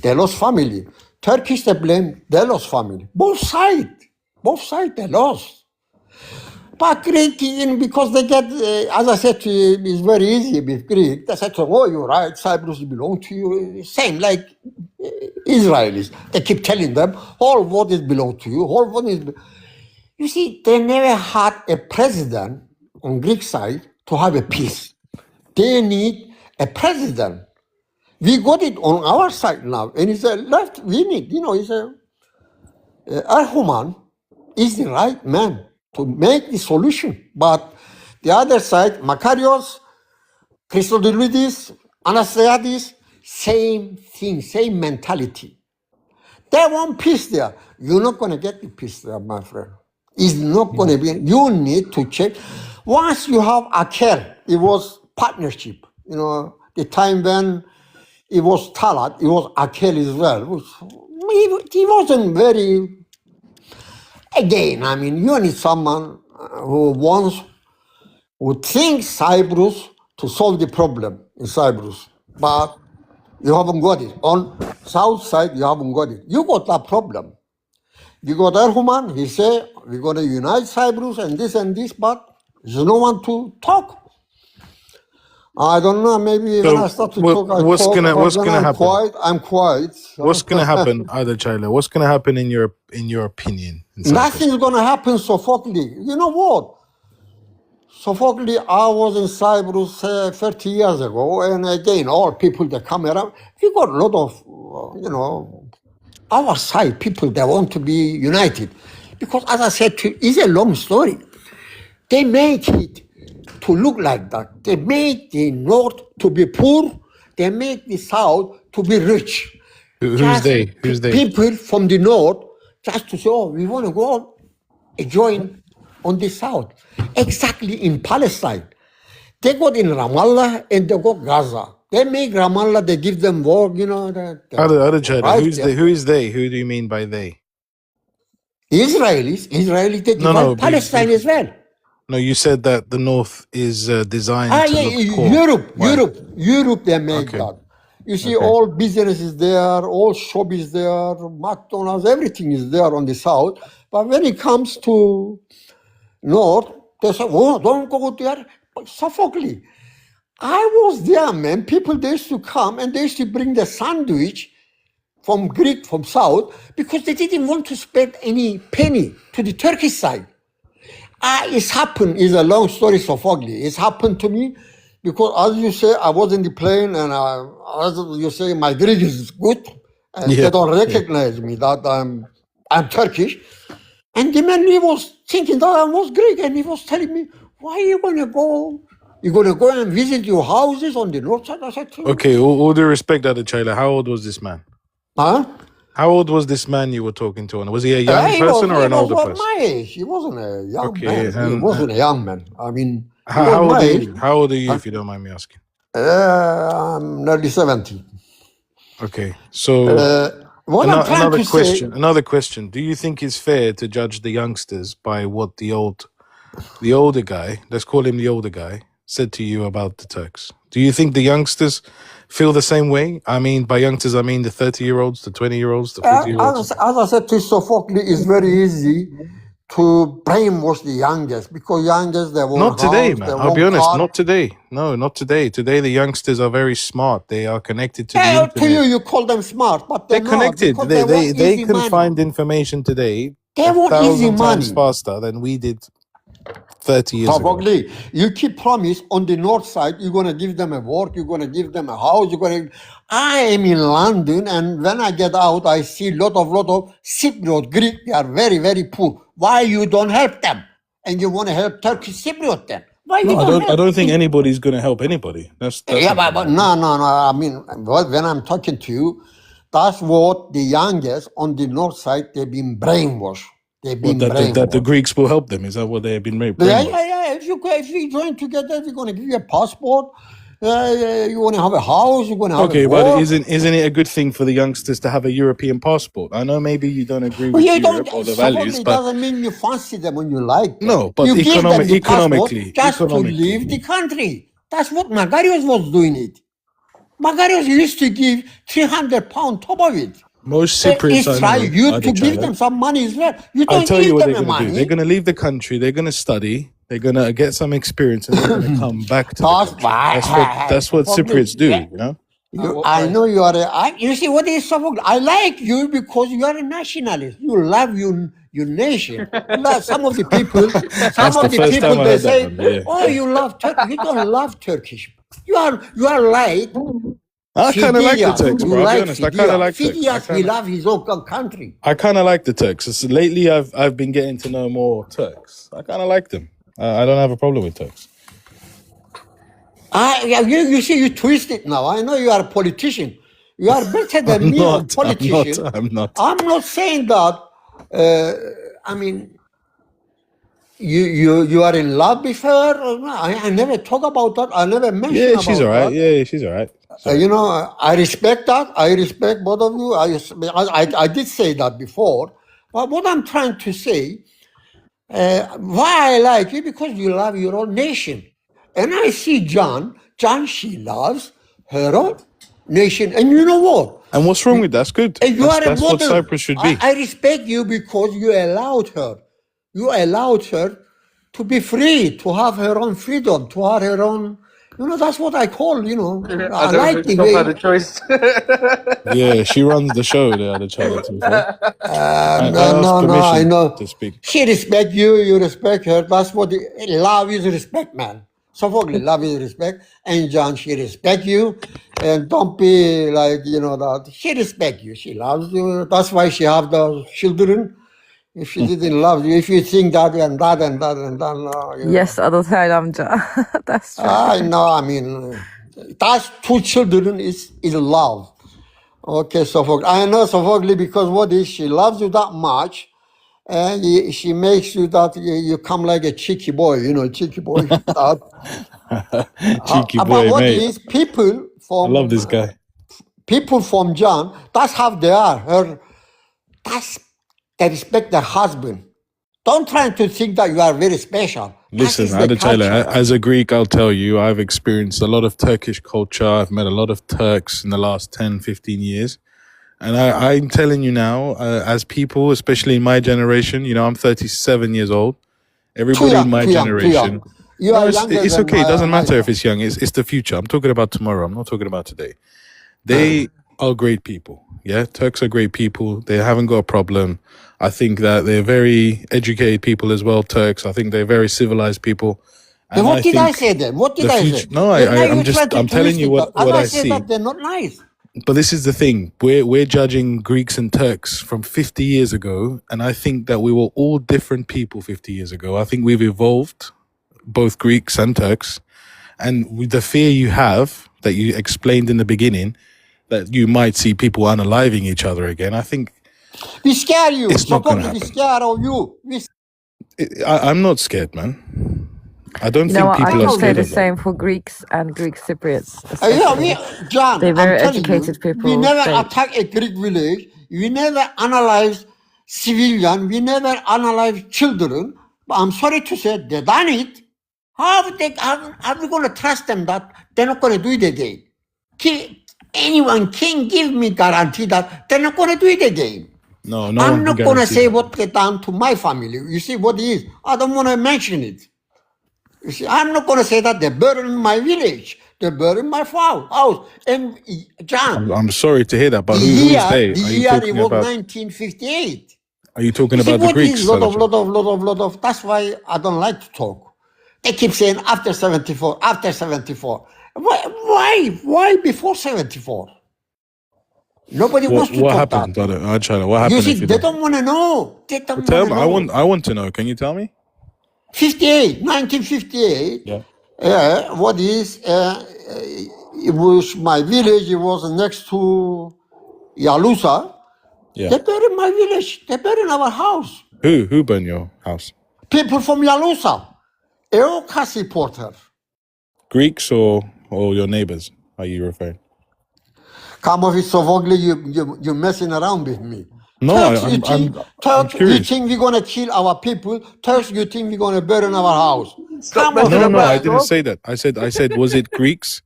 they lost family. Turkish, they blame, they lost family. Both sides, they lost. But Greek, because they get, as I said to you, it's very easy with Greek. They said, you're right, Cyprus belongs to you. Same like Israelis. They keep telling them, whole world is belong to you, whole world is... You see, they never had a president on Greek side to have a peace. They need a president. We got it on our side now, and it's a left, we need, Erdogan is the right man to make the solution. But the other side, Makarios, Christodoulidis, Anastasiadis, same thing, same mentality. They want peace there. You're not going to get the peace there, my friend. It's not going to be. You need to check. Once you have Akel, it was partnership. The time when it was Talat, it was Akel as well. He wasn't very... Again, you need someone who thinks Cyprus to solve the problem in Cyprus. But you haven't got it. On south side, you haven't got it. You got that problem. You got Erdogan, he said, we're going to unite Cyprus and this, but there's no one to talk. I don't know, maybe when I start to talk, what's gonna happen? I'm quiet. What's gonna happen, Adachayla? What's gonna happen in your opinion? Nothing's gonna happen, Sophocles. You know what? Sophocles, I was in Cyprus 30 years ago, and again, all people that come around, we got a lot of, our side people that want to be united. Because as I said to you, it's a long story. They make it to look like that. They make the north to be poor, they make the south to be rich. Who's they? Who's they? People from the north just to say, oh, we want to go join on the south. Exactly in Palestine. They got in Ramallah and they got Gaza. They make Ramallah, they give them work, you know. Other China. right Who is they? Who do you mean by they? Israelis, they divide Palestine as well. No, you said that the north is designed to look poor. Europe, they make that. You see, all business is there, all shop is there, McDonald's, everything is there on the south. But when it comes to north, they say, oh, don't go there. But Sophocles, I was there, man. People, they used to come and they used to bring the sandwich from Greek, from south, because they didn't want to spend any penny to the Turkish side. It's happened, it's a long story, Sophocles. It's happened to me because, as you say, I was in the plane and as you say, my Greek is good. And they don't recognize me that I'm Turkish. And the man, he was thinking that I was Greek and he was telling me, why are you going to go? You're going to go and visit your houses on the north side? I said, okay, all due respect, Adechayla, how old was this man? Huh? How old was this man you were talking to? And was he a young person or an older person? My age. He wasn't a young man. He wasn't a young man. I mean, how old are you, if you don't mind me asking? I'm nearly 70. Okay, so another question. Do you think it's fair to judge the youngsters by what the older guy, let's call him the older guy, said to you about the Turks? Do you think the youngsters feel the same way? I mean, by youngsters, I mean the 30-year-olds, the 20-year-olds, the 40-year-olds. As I said to Sophocles, it's very easy to brainwash the youngest because youngest, they won't. Not today, man. I'll be honest, not today. No, not today. Today, the youngsters are very smart. They are connected to the internet. To you call them smart, but they're connected. They can find information today 1,000 times faster than we did 30 years ago. You keep promise on the north side, you're going to give them a work, you're going to give them a house, I am in London, and when I get out, I see lot of Cypriot, Greek, they are very, very poor. Why you don't help them? And you want to help Turkish Cypriot then? Why you I don't think anybody's going to help anybody. That's but no. I mean, when I'm talking to you, that's what the youngest on the north side, they've been brainwashed. That the Greeks will help them. Is that what they have been brainwashed? Yeah. If you join together, they're going to give you a passport. You want to have a house. You're going to have a but isn't it a good thing for the youngsters to have a European passport? I know maybe you don't agree with Europe or the values, but doesn't mean you fancy them when you like them. No, but you economically, just to leave the country. That's what Magarios was doing it. Magarios used to give £300 top of it. Most Cypriots to give them some money as well. You don't I'll tell you what them they're going to do. They're going to leave the country. They're going to study. They're going to get some experience, and they're going to come back to the country. That's what Cypriots do, you know? I know you are. You see what is so? I like you because you are a nationalist. You love your nation. Some of the people, they say, "Oh, you love Turkey." You don't love Turkish. You are like. I kind of like the Turks, bro. I'll be honest. I kind of like Turks. He loves his own country. I kind of like the Turks. Lately, I've been getting to know more Turks. I kind of like them. I don't have a problem with Turks. You see, you twist it now. I know you are a politician. You are better than me, a politician. I'm not. I'm not saying that. I mean, you are in love with her. I never talk about that. I never mention about that. She's all right. Yeah, she's all right. You know, I respect that. I respect both of you. I did say that before. But what I'm trying to say, why I like you, because you love your own nation. And I see John, she loves her own nation. And you know what? And what's wrong with that? That's good. That's what Cyprus should be. I respect you because you allowed her. You allowed her to be free, to have her own freedom, to have her own... You know, that's what I call, I like the way... Had a choice. Yeah, she runs the show, the other child. No, I know. To speak. She respects you, you respect her. That's what love is, respect, man. Sophocles, love is respect. And John, she respects you. And don't be like, that. She respects you. She loves you. That's why she have the children. If she didn't love you, if you think that and that and that and that, no. Yes, Adolfo amca. That's true. I know, I mean, that's 2 children is love. Okay, Sophocles. I know Sophocles because what is she loves you that much, and she makes you that you come like a cheeky boy, cheeky boy. Cheeky But boy, what mate. is people I love from this guy. John? That's how they are. They respect their husband. Don't try to think that you are very special. Listen, as a Greek, I'll tell you, I've experienced a lot of Turkish culture. I've met a lot of Turks in the last 10, 15 years. And I'm telling you now, as people, especially in my generation, I'm 37 years old. Everybody in my generation. It's okay. It doesn't matter if it's young. It's the future. I'm talking about tomorrow. I'm not talking about today. They are great people. Yeah, Turks are great people. They haven't got a problem. I think that they're very educated people as well, Turks. I think they're very civilized people. And what did I say then? What did I say? No, I'm telling you what I see. That they're not nice. But this is the thing. We're judging Greeks and Turks from 50 years ago, and I think that we were all different people 50 years ago. I think we've evolved, both Greeks and Turks, and with the fear you have that you explained in the beginning, that you might see people unaliving each other again. I think we scare you. It's not going to happen. We scare of you. I'm not scared, man. I don't think people I are can scared say the of them. same for Greeks and Greek Cypriots. John, they're very educated people. We never attack a Greek village. We never analyze civilian. We never analyze children. But I'm sorry to say, they done it. How are we going to trust them that they're not going to do it again? Anyone can give me guarantee that they're not going to do it again. No, I'm not going to say what they done to my family. You see what it is? I don't want to mention it. You see, I'm not going to say that they burned my village. They burned my house. And John, I'm sorry to hear that, but who is they? The year it was 1958. Are you talking about the Greeks? Lot of. That's why I don't like to talk. They keep saying after 74, after 74. Why before 74? Nobody wants to talk happened, that. What happened? You see, they don't want to know. Tell me. I want to know. Can you tell me? 1958. Yeah. What is? It was my village. It was next to Yalusa. Yeah. They buried my village. They buried our house. Who burned your house? People from Yalusa. EOKA supporter. Greeks or your neighbors? Are you referring? Come off it, Sophocles, you're messing around with me. No, Turks, you think we're going to kill our people? Turks, you think we're going to burn our house? No, I didn't say that. I said, was it Greeks?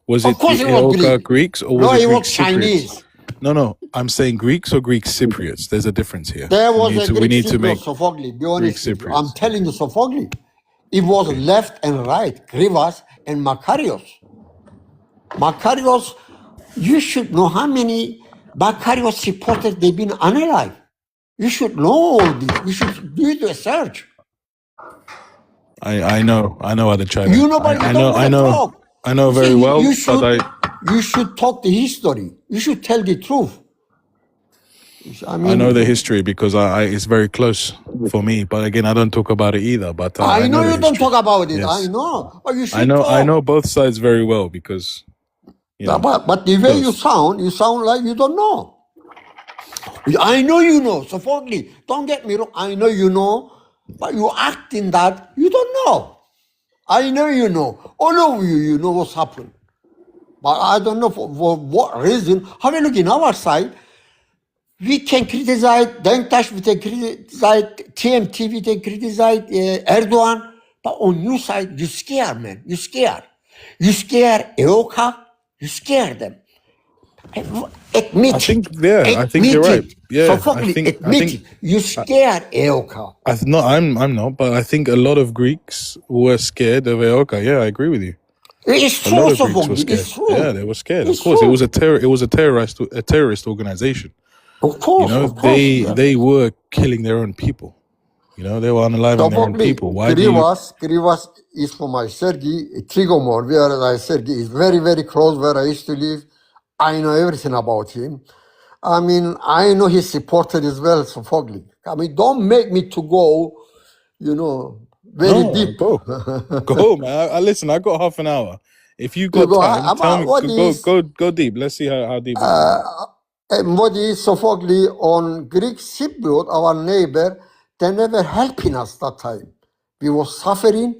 Was it the Greeks or was it Greek Chinese? No, I'm saying Greeks or Greek Cypriots. There's a difference here. There was we need to make Sophocles, be honest. Cypriots. I'm telling you, Sophocles. It was left and right, Grivas and Makarios. Makarios, you should know how many Makarios supporters they've been unalive. You should know all this. You should do it research. I know other China. You know, but I know very well. You should talk the history. You should tell the truth. I know the history because it's very close for me. But again, I don't talk about it either. But I know you don't talk about it. Yes. I know. But you should I know both sides very well because. But the way you sound like you don't know. I know you know. Sophocles, don't get me wrong. I know you know, but you acting that you don't know. I know you know. All of you know what's happened. But I don't know for what reason. Have a look in our side. We can criticize Denktash, we can criticize TMT, we can criticize Erdogan. But on your side, you scare, man. You scare. You scare EOKA. You scare them. Admit I think you're right. Yeah, Sophocles, admit it. You scared EOKA. I'm not, but I think a lot of Greeks were scared of EOKA. Yeah, I agree with you. It's true, a lot of Greeks were scared. It's true. Yeah, they were scared. It's of course, true. it was a terrorist organization. Of course, they were killing their own people. They were unaliving their own people. Why Krivas is for my Sergei Trigomor, where Sergei is very, very close where I used to live. I know everything about him. I mean, I know he's supported as well, Sophocles. I mean, don't make me to go, very deep. Go, man. Listen, I got half an hour. If you got time, tell me, go deep. Let's see how deep. what is Sophocles on Greek Cypriot, our neighbor, they never helping us that time. We were suffering.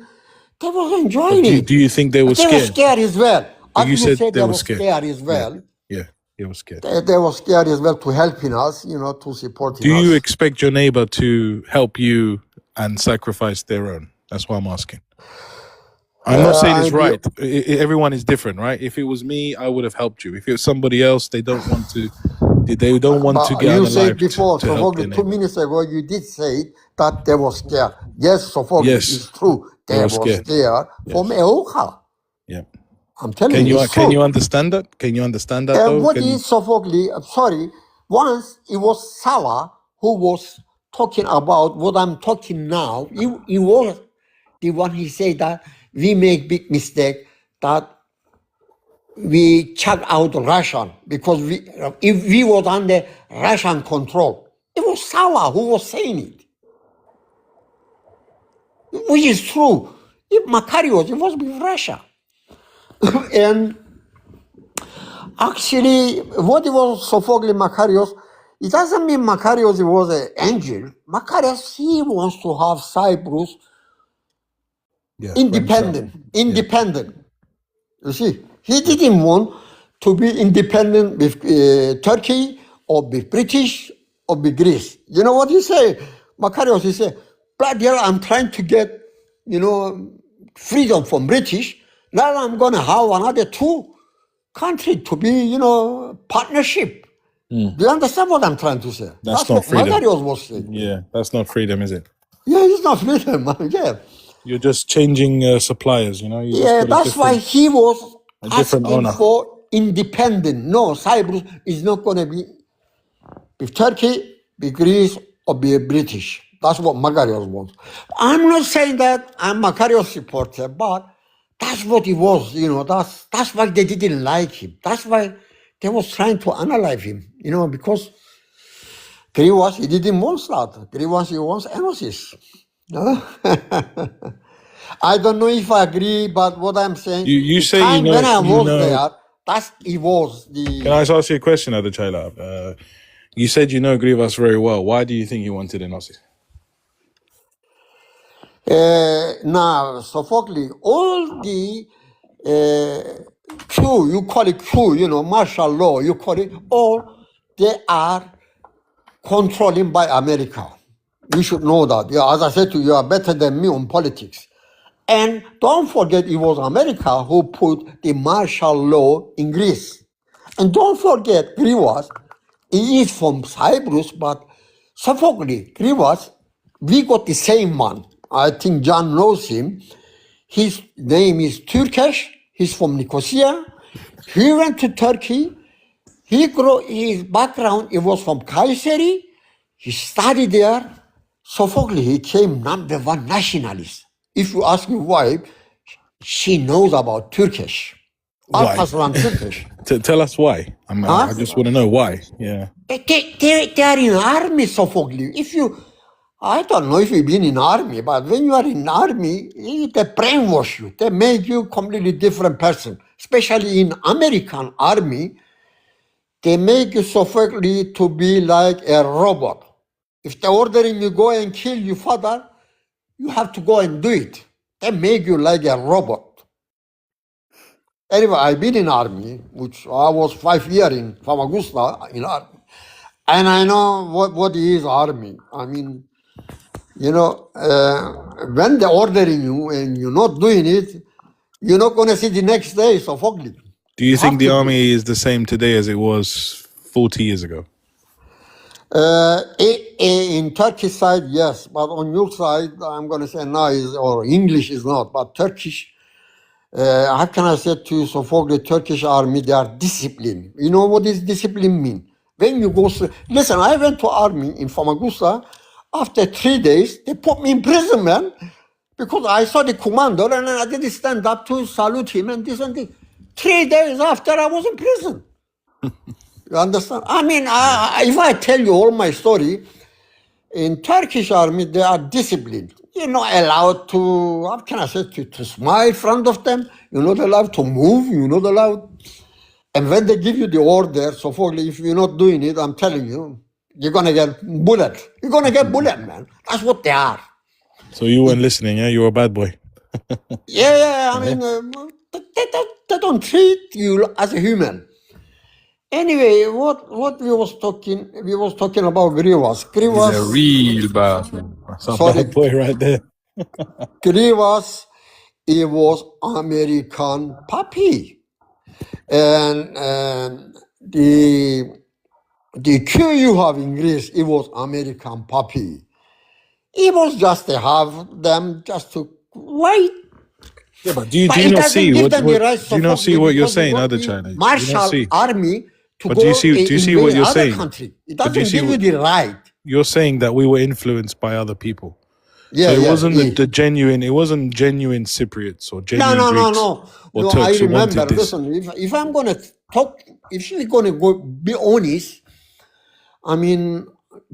They were enjoying it. Do you think they were scared? They were scared as well. You said they were scared as well. Yeah, they were scared. They were scared as well to helping us, to supporting us. Do you expect your neighbor to help you and sacrifice their own? That's what I'm asking. I'm not saying it's right. Everyone is different, right? If it was me, I would have helped you. If it was somebody else, they don't want to. They don't want to get. You said before, Sophocles, 2 minutes ago, you did say that they were scared. Yes, Sophocles, it's true. They were scared from Eucha. Yeah, I'm telling you. Can you understand that? Can you understand that? Though? What is Sophocles? I'm sorry. Once it was Salah who was talking about what I'm talking now. He was the one he said that we make big mistake that we check out Russian because if we was under Russian control. It was Salah who was saying it, which is true. If Makarios, it was with Russia. And actually, what it was Sophocles Makarios, it doesn't mean Makarios was an angel. Makarios, he wants to have Cyprus independent. You see, he didn't want to be independent with Turkey or with British or with Greece. You know what he said? Makarios, he said, bloody hell, I'm trying to get, freedom from British. Now I'm going to have another 2 countries to be, partnership. Do you understand what I'm trying to say? That's not what freedom. Makarios was saying. Yeah, that's not freedom, is it? Yeah, it's not freedom. Yeah. You're just changing suppliers, That's why he was asking owner. for independent. No, Cyprus is not going to be with Turkey, with Greece, or be British. That's what Makarios wants. I'm not saying that I'm Makarios supporter, but that's what it was. That's why they didn't like him. That's why they was trying to analyze him. Because Grivas, he didn't want that. Grivas, he wants Enosis. I don't know if I agree, but what I'm saying, you say when I was there, it was the. Can I ask you a question, Adachayla? You said you know Grivas very well. Why do you think he wanted Enosis? Now, Sophocles, all the Q, you call it Q, martial law, you call it, all they are controlling by America. You should know that. As I said to you, you are better than me on politics. And don't forget, it was America who put the martial law in Greece. And don't forget, Grivas, he is from Cyprus, but Sophocles, Grivas, we got the same man. I think John knows him. His name is Turkish. He's from Nicosia. He went to Turkey. His background, it was from Kayseri. He studied there. Sophocles, he came #1 nationalist. If you ask me why, she knows about Turkish. Why? Turkish. Tell us why. I just want to know why. Yeah. They are in army, Sophocles. I don't know if you've been in army, but when you are in army, they brainwash you. They make you a completely different person. Especially in American army, they make you Sophocles to be like a robot. If they're ordering you go and kill your father, you have to go and do it. They make you like a robot. Anyway, I've been in army, which I was 5 years in Famagusta in army. And I know what is army. I mean, when they're ordering you and you're not doing it, you're not going to see the next day, Sophocles. Do you think the army is the same today as it was 40 years ago? In Turkish side, yes, but on your side, I'm going to say no, or English is not, but Turkish, how can I say to you, Sophocles, Turkish army, they are disciplined. You know what does discipline mean? When you go, listen, I went to army in Famagusta. After 3 days, they put me in prison, man, because I saw the commander and I didn't stand up to salute him and this and this. 3 days after, I was in prison. You understand? I mean, if I tell you all my story, in Turkish army, they are disciplined. You're not allowed to, how can I say, to smile in front of them. You're not allowed to move. You're not allowed. And when they give you the order, Sophocles, if you're not doing it, I'm telling you, you're going to get bullet. You're going to get bullet, man. That's what they are. So you weren't listening, yeah? You were a bad boy. Yeah, I mean, they don't treat you as a human. Anyway, what we was talking about Grivas. He's a real bad boy. That's a Sorry. bad boy right there. Grivas, it was American puppy. And the Q you have in Greece, it was American puppy. It was just to have them just to wait. Yeah, but do you not see what you're saying, other China? Martial army to But go do you see what you're other saying? country. It But do doesn't you give see you the right. You're saying that we were influenced by other people. Yeah, So it yeah, wasn't yeah. the genuine. It wasn't genuine Cypriots or genuine Greeks No. or No, I Turks who remember. wanted this. Listen, if I'm gonna talk, if we're gonna go be honest, I mean,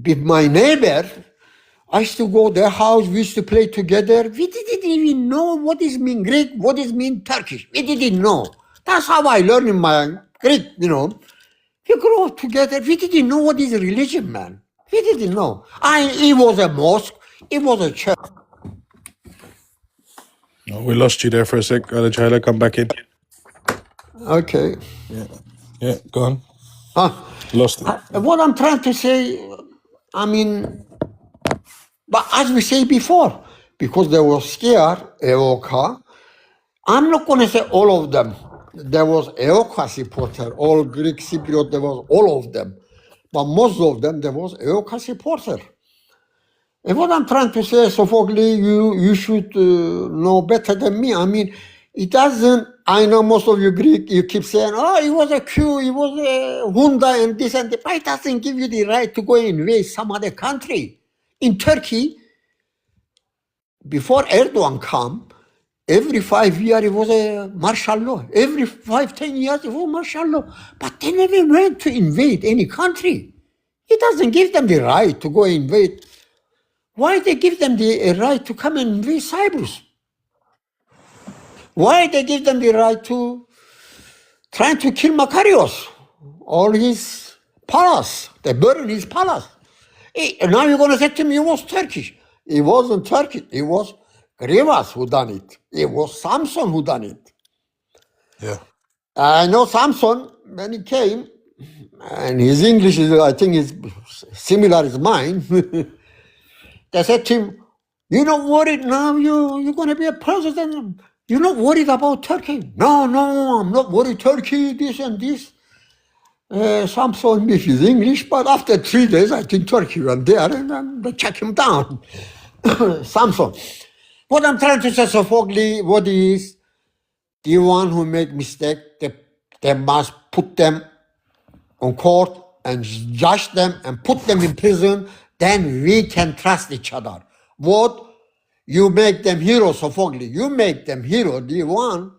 with my neighbor, I used to go to their house. We used to play together. We didn't even know what is mean Greek, what is mean Turkish. We didn't know. That's how I learned in my Greek. You know, we grew up together. We didn't know what is religion, man. We didn't know. It was a mosque. It was a church. Oh, we lost you there for a sec. China, come back in. Okay. Yeah, go on. Lost it. What I'm trying to say, I mean, but as we say before, because they were scared, EOKA, I'm not going to say all of them. There was EOKA supporter, all Greek Cypriot, there was all of them. But most of them, there was EOKA supporter. And what I'm trying to say, Sophocles, you should know better than me. I mean, it doesn't, I know most of you Greek, you keep saying, oh, it was a Q, it was a Hyundai and this and that. But it doesn't give you the right to go and invade some other country. In Turkey, before Erdogan come, every 5 years it was a martial law. Every 5-10 years it was martial law. But they never went to invade any country. It doesn't give them the right to go invade. Why they give them the right to come and invade Cyprus? Why they give them the right to trying to kill Makarios, all his palace? They burn his palace. Now you're going to say to me it was Turkish. It wasn't Turkish. It was Grivas who done it. It was Samson who done it. Yeah. I know Samson, when he came, and his English is, I think, is similar as mine. They said to him, you're not worried now, you're going to be a president. You're not worried about Turkey. No, I'm not worried Turkey, this and this. Samson with his English, but after 3 days, I think Turkey went there and then they check him down. Samson. What I'm trying to say, Sophocles, what is the one who make mistake, they must put them on court and judge them and put them in prison, then we can trust each other. What? You make them heroes, Sophocles. You make them hero. The one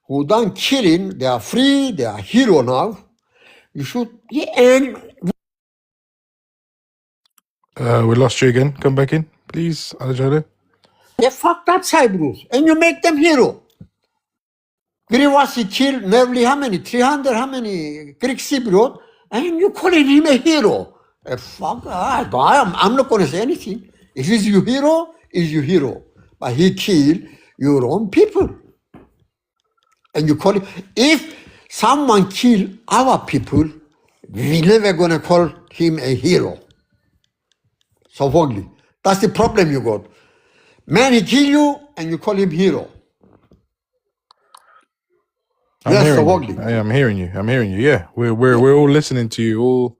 who done killing, they are free, they are hero now. You should, and We lost you again. Come back in, please, Alejandro. they fucked up Cyprus, and you make them hero. Grivas killed nearly how many? 300, how many Greek Cypriot, and you calling him a hero. I'm not going to say anything. If he's your hero, he's your hero. But he killed your own people. And you call him, if someone kill our people, we never going to call him a hero. Sophocles. That's the problem you got. Man, he kill you, and you call him hero. I'm hearing you. Yeah, we're all listening to you.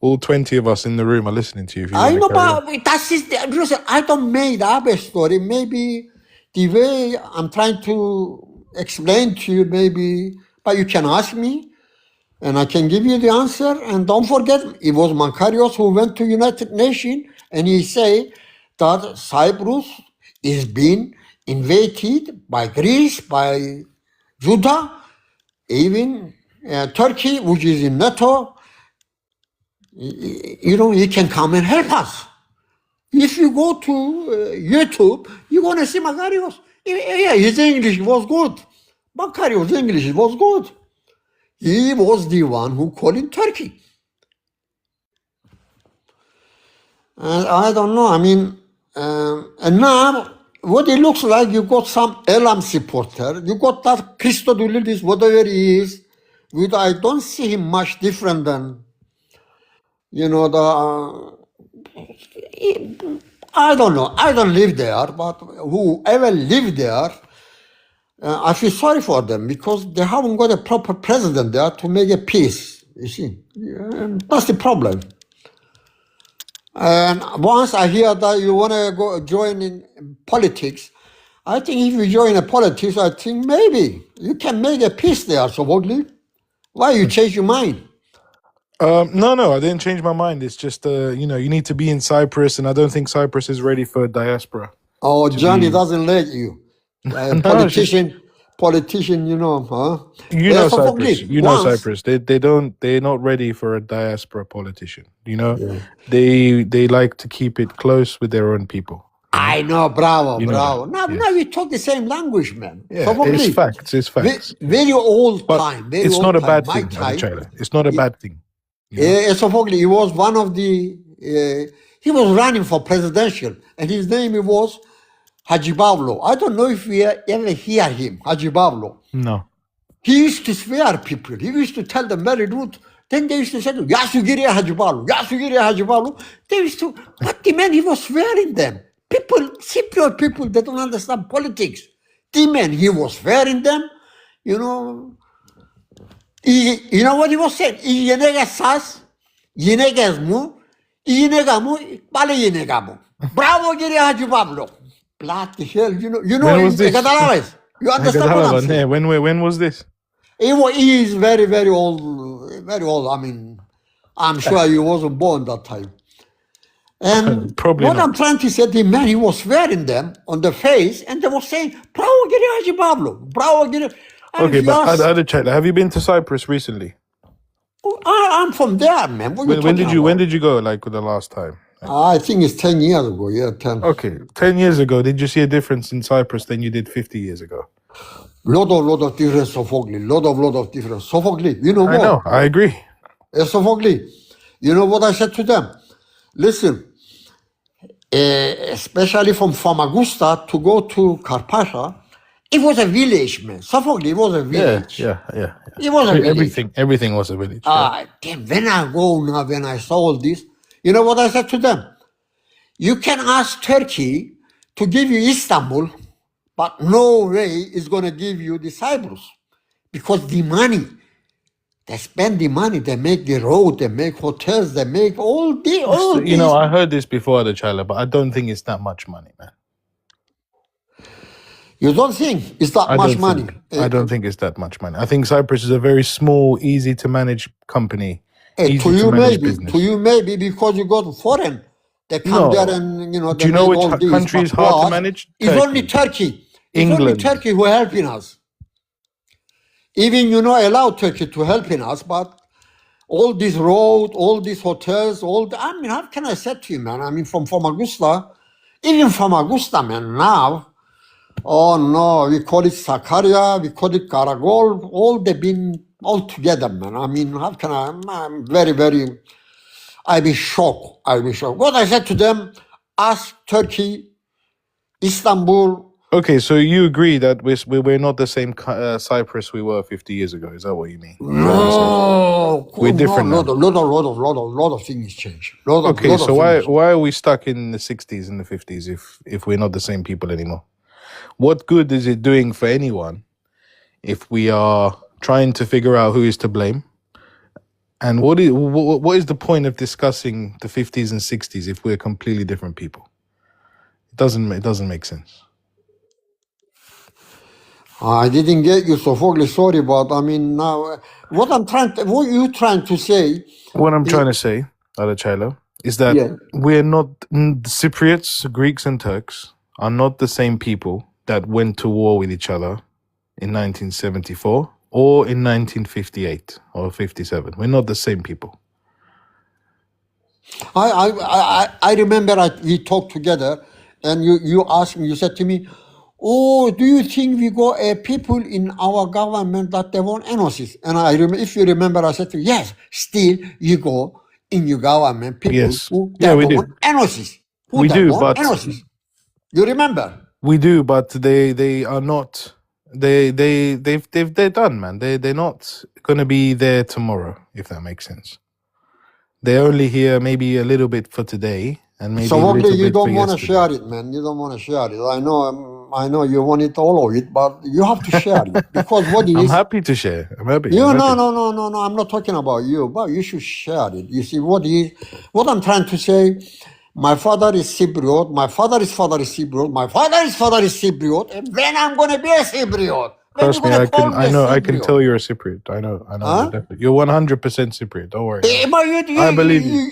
All 20 of us in the room are listening to you. If you I know, but that's just, I don't make up a story. Maybe the way I'm trying to explain to you, maybe, but you can ask me, and I can give you the answer. And don't forget, it was Makarios who went to United Nations, and he said that Cyprus is being invaded by Greece, by Judah, even Turkey, which is in NATO. You know, he can come and help us. If you go to YouTube, you're going to see Makarios. Yeah, his English was good. Makarios' English was good. He was the one who called in Turkey. And I don't know, I mean, and now what it looks like, you got some Elam supporter, you got that Christodoulidis, whatever he is, with, I don't see him much different than, you know, I don't know, I don't live there, but whoever lived there, I feel sorry for them because they haven't got a proper president there to make a peace, you see. That's the problem. And once I hear that you want to go join in politics, I think if you join a politics, I think maybe you can make a peace there, Sobogli. Why you change your mind? No, I didn't change my mind. It's just, you know, you need to be in Cyprus, and I don't think Cyprus is ready for diaspora. Oh, Johnny doesn't let you. No, Politician, you know, huh? you know Cyprus. You know Cyprus. They're not ready for a diaspora politician. You know, they like to keep it close with their own people. I know, bravo. Now we talk the same language, man. Yeah, it's facts. Very old but time. It's not a bad thing, It's not a bad thing. He was one of the, he was running for presidential, and his name was Haji Pavlo. I don't know if we ever hear him, Haji Pavlo. No. He used to swear people. He used to tell them very rude. Then they used to say, Yasugiri Haji Pavlo, Yasugiri Haji Pavlo. They used to, but the man, he was swearing them. People, Cypriot people, they don't understand politics. The man, he was swearing them, you know. You know what he was saying? Yenega sas, yenegas mu, yenegamu, bale yenegamu. Bravo, Giri Haji Pavlo. Bloody hell, you know. When was this? You understand what I'm saying? When was this? He is very, very old, very old. I mean, I'm sure he wasn't born that time. And I'm trying to say, the man, he was swearing them on the face, and they were saying, Bravo, Giri Haji Pavlo. Bravo, Giri. Okay, but I had a check. Have you been to Cyprus recently? I'm from there, man. When did you go, like, the last time? I think it's 10 years ago, 10. Okay, 10 years ago, did you see a difference in Cyprus than you did 50 years ago? Lot of difference, Sophocles. Lot of difference. Sophocles, you know what? I know, I agree. Sophocles, you know what I said to them? Listen, especially from Famagusta to go to Karpasha, it was a village, man. Sophocles, it was a village. Yeah. It was a village. Everything was a village. Then when I saw all this, you know what I said to them? You can ask Turkey to give you Istanbul, but no way is going to give you the Cyprus. Because the money, they spend the money, they make the road, they make hotels, they make all this. You know, I heard this before, the Chala, but I don't think it's that much money, man. You don't think it's that much money? I don't think it's that much money. I think Cyprus is a very small, easy to manage company. To you maybe because you go to foreign, they come there and you know. Do you know which country is hard to manage? It's only Turkey. England. It's only Turkey who are helping us. Even allow Turkey to helping us, but all this road, all these hotels, I mean, how can I say to you, man? I mean, from Famagusta, even Famagusta, man, now. Oh no, we call it Sakarya, we call it Karagol, all they've been all together, man. I mean, how can I'm very, I'll be shocked. What I said to them, ask Turkey, Istanbul. Okay, so you agree that we're not the same Cyprus we were 50 years ago, is that what you mean? No, we're different now. Lot of things change. Okay, so why are we stuck in the 60s and the 50s if we're not the same people anymore? What good is it doing for anyone if we are trying to figure out who is to blame? And what is the point of discussing the 50s and 60s if we're completely different people? It doesn't make sense. I didn't get you, Sophocles, sorry, but I mean now what you trying to say? What I'm trying to say, Adachayla, is that we're not Cypriots, Greeks and Turks are not the same people that went to war with each other in 1974 or in 1958 or 57. We're not the same people. I remember we talked together and you asked me, you said to me, oh, do you think we got people in our government that they want NOCs? And I remember, if you remember, I said to you, yes, still you go in your government people Yes. who Yeah, we do. want NOCs. Who We they do, want but NOCs. You remember? we do, but they are not. They're done, man. They're not gonna be there tomorrow, if that makes sense. They're only here maybe a little bit for today, and maybe So a probably little you bit for don't want to yesterday. share it, man. You don't want to share it. I know you want it all of it, but you have to share it because what I'm is happy to share. I'm happy. you? I'm No, happy. no. I'm not talking about you, but you should share it. You see what I'm trying to say. My father is Cypriot. My father's father is Cypriot. My father's father is Cypriot. And when I'm gonna be a Cypriot? When you Trust me, gonna call me I a know, I can Cypriot? tell you're a Cypriot. I know, you're Huh? definitely, you're 100% Cypriot. Don't worry. But I believe you.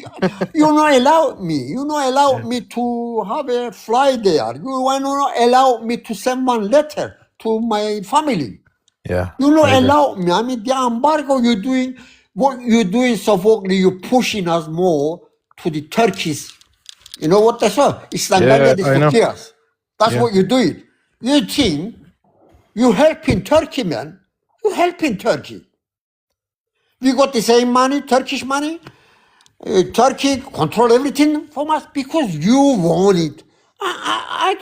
you not allow me. You not allow me to have a fly there. You not allow me to send one letter to my family. Yeah, You not I agree. allow me. I mean, the embargo you're doing, what you're doing, Sophocles, you're pushing us more to the Turkish. You know what that's all? It's Yeah, this I for know. tears. That's Yeah. what you're doing. You think you helping Turkey, man. You helping Turkey. We got the same money, Turkish money. Turkey control everything from us because you want it. I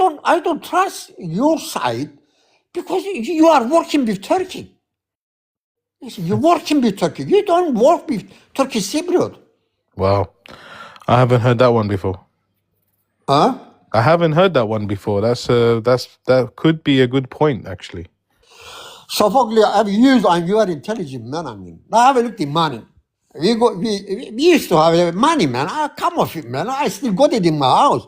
don't trust your side because you are working with Turkey. You're working with Turkey. You don't work with Turkish Cypriot. Wow, I haven't heard that one before. Huh? I haven't heard that one before. That could be a good point, actually. Sophocles, I've used, and you are intelligent man. I mean, I have looked at money. We used to have money, man. I come off it, man. I still got it in my house.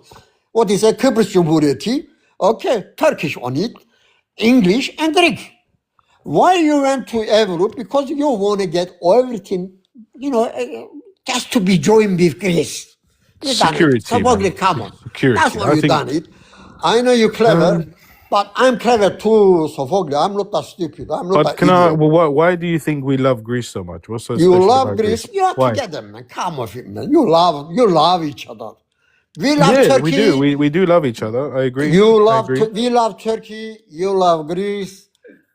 What is a Kıbrıs Cumhuriyeti? Okay, Turkish on it, English and Greek. Why you went to Europe? Because you want to get everything, just to be joined with Greece. You done it. Security, Sophocles, man. come on. Security. That's why I you think. done it. I know you're clever, but I'm clever too, Sophocles. I'm not that stupid. I'm not But that idiot. why do you think we love Greece so much? What's so You special love about Greece. You are Why? together, man. Come on, man. You love each other. We love Yeah, Turkey. we do. We do love each other. I agree. We love Turkey. You love Greece.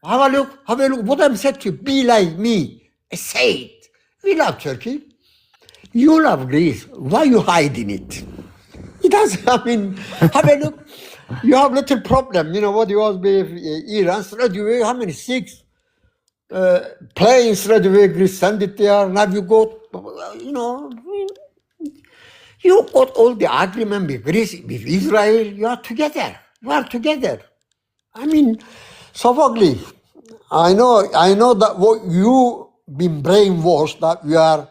Have a look. What I'm saying to you, be like me. Say it. We love Turkey. You love Greece. Why you hiding it? It doesn't. I mean, have a look. You have little problem. You know what? You was with Iran straight away. How many? 6 planes straight away. Greece send it there. Now you got. You got all the agreement with Greece, with Israel. You are together. You are together. I mean, Sophocles, I know that what you been brainwashed that we are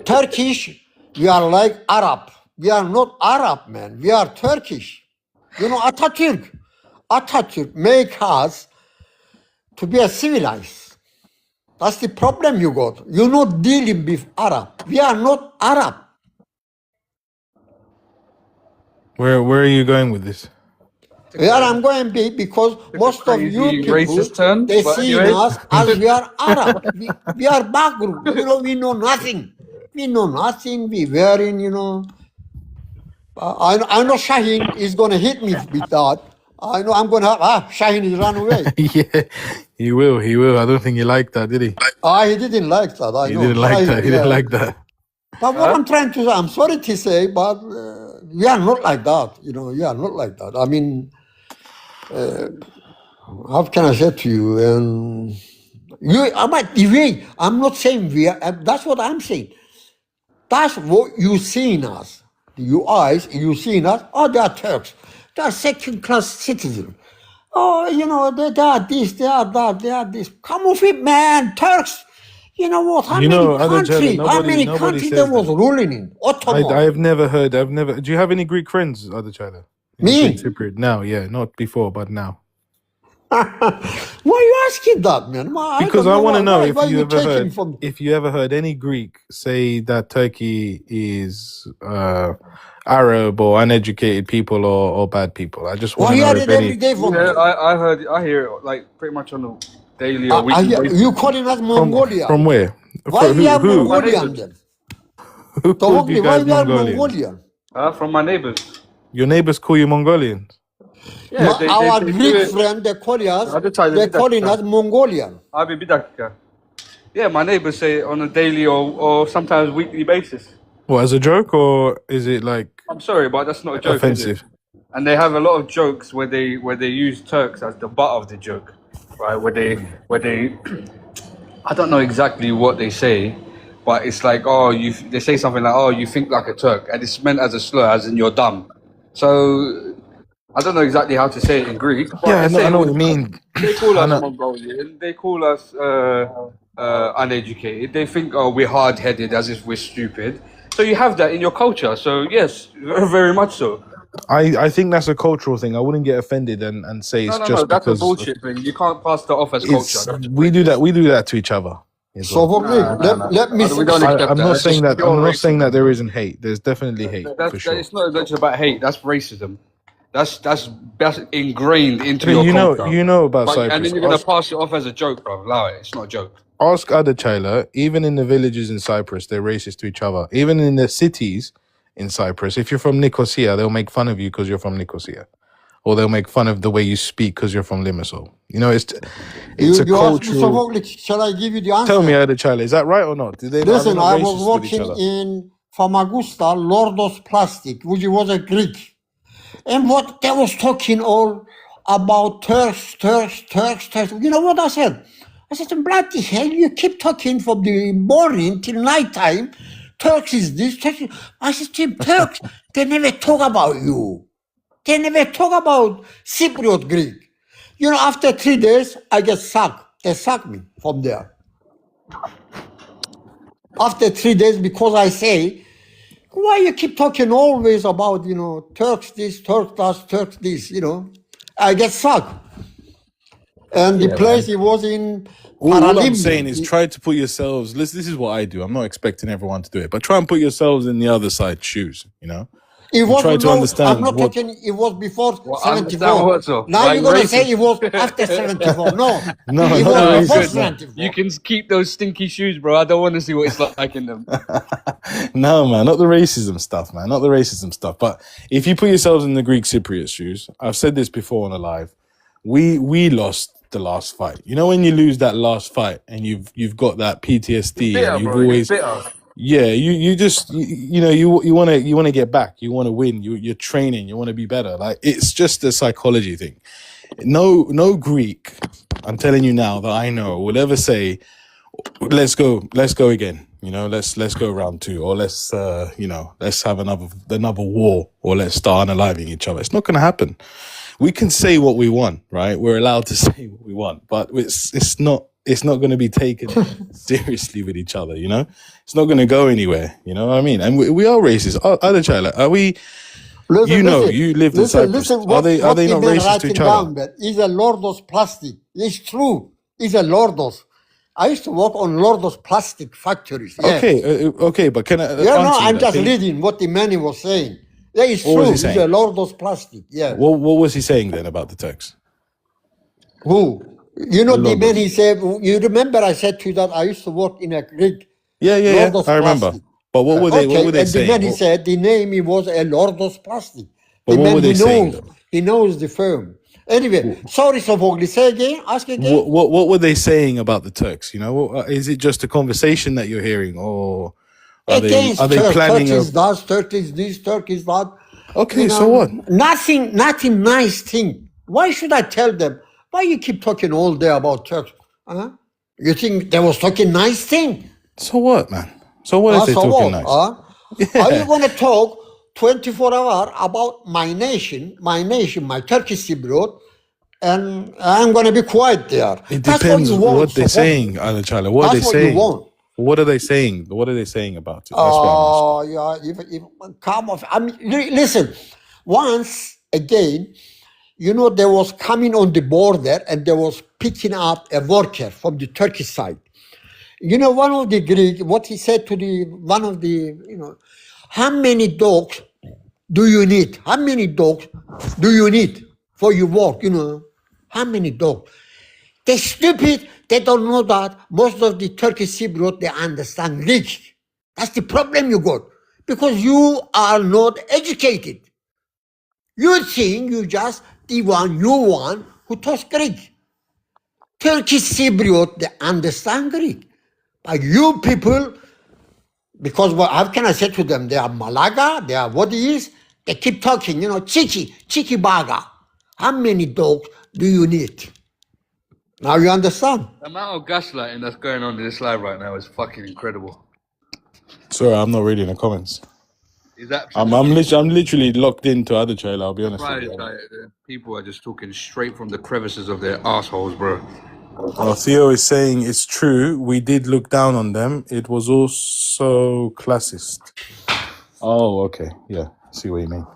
Turkish. We are like Arab. We are not Arab, man. We are Turkish. You know, Atatürk make us to be a civilized. That's the problem you got. You're not dealing with Arab. We are not Arab. Where are you going with this? Where I'm going to be because most of you people, racist turn, they but see anyway. us as we are Arab. We are Bagru. We know nothing. We know nothing. We wearing, I know Shaheen is going to hit me with that. I know I'm going to have, Shaheen is run away. Yeah, he will. I don't think he liked that, did he? He didn't like that. I He know. didn't like Shaheen, that. He didn't like that. But what I'm trying to say, I'm sorry to say, but we are not like that. We are not like that. I mean, how can I say to you? I'm not saying we are. That's what I'm saying. That's what you see in us. You eyes, you see in us. Oh, they are Turks. They are second-class citizens. Oh, they are this, they are that, they are this. Come off it, man. Turks. You know what? How many countries there was ruling in? Ottoman. I've never heard. Do you have any Greek friends, Adachada? Me? Cypriot. Now, yeah, not before, but now. Why are you asking that, man? Because I want to know if you ever heard any Greek say that Turkey is Arab or uneducated people or bad people. I just want to know if any. I hear it like pretty much on the daily or weekly basis. You calling us Mongolia? From where? Why you are Mongolian then? Who called you guys why you are Mongolian? Mongolian? From my neighbors. Your neighbors call you Mongolians? Yeah, Our they do Greek it. friend, they call us, Advertising, they're calling us Mongolian. Abi bir dakika. Yeah, my neighbors say it on a daily or sometimes weekly basis. What, as a joke, or is it like I'm sorry, but that's not a joke, is it? offensive? And they have a lot of jokes where they use Turks as the butt of the joke, right? Where they I don't know exactly what they say, but it's like, oh, they say something like, oh, you think like a Turk, and it's meant as a slur, as in you're dumb. So I don't know exactly how to say it in Greek. But Yeah, I know what you mean. They call I us know. Mongolian. They call us uneducated. They think, oh, we're hard-headed, as if we're stupid. So you have that in your culture. So yes, very much so. I think that's a cultural thing. I wouldn't get offended and say it's No, just that's a because bullshit thing. You can't pass that off as it's culture. we do that to each other. as So well. let me We don't accept I'm that. not That's saying just that. I'm pure not saying racism. that there isn't hate. There's definitely hate for sure. It's not just about hate. That's racism. That's ingrained into But your you culture. know about And Cyprus. then you're gonna pass it off as a joke, bro. Allow it. It's not a joke. Ask other Chayla, even in the villages in Cyprus, they're racist to each other. Even in the cities in Cyprus, if you're from Nicosia, they'll make fun of you because you're from Nicosia. Or they'll make fun of the way you speak because you're from Limassol. You know, it's a you ask me, cultural... Sophocles, shall I give you the answer? Tell me, other Chayla, is that right or not? Do they Listen, are I they not was racist with each working other? in Famagusta, Lordos Plastic, which was a Greek. And what they was talking all about Turks. You know what I said? I said, bloody hell, you keep talking from the morning till nighttime. Turks is this, Turks is... I said, Tim, Turks, they never talk about you. They never talk about Cypriot Greek. You know, after 3 days, I get sacked. They sacked me from there. After 3 days, because I say, why you keep talking always about, you know, Turks this, Turks that, Turks this, you know? I get sacked. And the place it was in All I'm Paralimni. saying is try to put yourselves... Listen, this is what I do. I'm not expecting everyone to do it. But try and put yourselves in the other side's shoes, you know? It was try to understand I'm not what... talking. It was before understand 74. what, so? Now Like you're gonna racist. say it was after 74. No, No, it not was before racist, no. 74. You can keep those stinky shoes, bro. I don't want to see what it's like in them. No, man, not the racism stuff, man. Not the racism stuff. But if you put yourselves in the Greek Cypriot shoes, I've said this before on a live, we lost the last fight. You know when you lose that last fight and you've got that PTSD Bitter, and you've bro. always... You're bitter. Yeah, you just you know you want to get back. You want to win. You're training. You want to be better. Like it's just a psychology thing. No Greek, I'm telling you now that I know, will ever say, let's go again. You know, let's go round 2, or let's let's have another war, or let's start unaliving each other. It's not going to happen. We can say what we want, right? We're allowed to say what we want, but it's not going to be taken seriously with each other, you know? It's not going to go anywhere, you know what I mean? And we are racist. Other Chayla, are we... you lived in Cyprus. Are they not racist to each other? He's a Lordos Plastic. It's true. He's a Lordos. I used to work on Lordos Plastic factories. Yeah. Okay, but can I... Yeah, no, I'm just reading what the man was saying. Yeah, it's What true. was he He's saying? a Lordos Plastic. Yeah. What was he saying then about the Turks? Who? You know, the Lordos. man, he said, you remember I said to you that I used to work in a Greek Yeah, Lordos I remember. Plastic. But what were they and saying? the man, he said, the name, he was a Lordos Plastic. But The what man, were they saying, though? He knows the firm. Anyway, sorry, Sophocles, say again, ask again. What were they saying about the Turks? You know, is it just a conversation that you're hearing, or are they planning? Turkish does, Turkish this, Turkish that. Okay, You know, so what? Nothing nice thing. Why should I tell them? Why you keep talking all day about Turks? Huh? You think they was talking nice thing? So what, man? So what if they're So talking what? nice? Are you gonna talk 24 hours about my nation, my Turkish Cypriot, and I'm gonna be quiet there? It That's depends what you want. what they're saying, Chala. What are they That's what you saying? want. What are they saying? What are they saying about it? That's what I'm asking. Yeah, come off. I mean, listen, once again, you know, there was coming on the border and there was picking up a worker from the Turkish side. You know, one of the Greek, what he said to one of the, you know, how many dogs do you need? How many dogs do you need for your work? You know, how many dogs? They're stupid. They don't know that most of the Turkish Cypriot, they understand Greek. That's the problem you got. Because you are not educated. You think you just the one, you one, who talks Greek. Turkish Cypriot, they understand Greek. But you people, because how can I say to them? They are Malaga, they are what it is. They keep talking, you know, Chiki Baga. How many dogs do you need? Now you understand? The amount of gaslighting that's going on in this live right now is fucking incredible. Sorry, I'm not reading the comments. Is that I'm literally locked into other trailer. I'll be honest with you. People are just talking straight from the crevices of their assholes, bro. Theo is saying it's true. We did look down on them. It was also classist. Oh, okay. Yeah, see what you mean.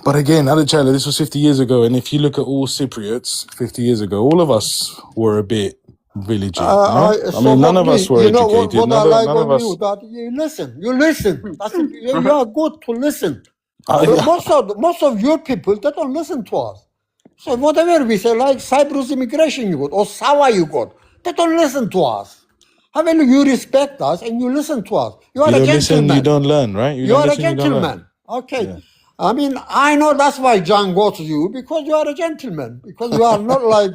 But again, other trailer, this was 50 years ago. And if you look at all Cypriots 50 years ago, all of us were a bit villagey. I mean, none of us were educated. What I like on you, that you listen. You are good to listen. Most of your people, they don't listen to us. So whatever we say, like Cyprus immigration you got, or Sawa you got, they don't listen to us. How many you respect us and you listen to us? You are a gentleman. Listen, you don't learn, right? You are a gentleman. Okay. Yeah. I mean, I know that's why John got you, because you are a gentleman. Because you are not like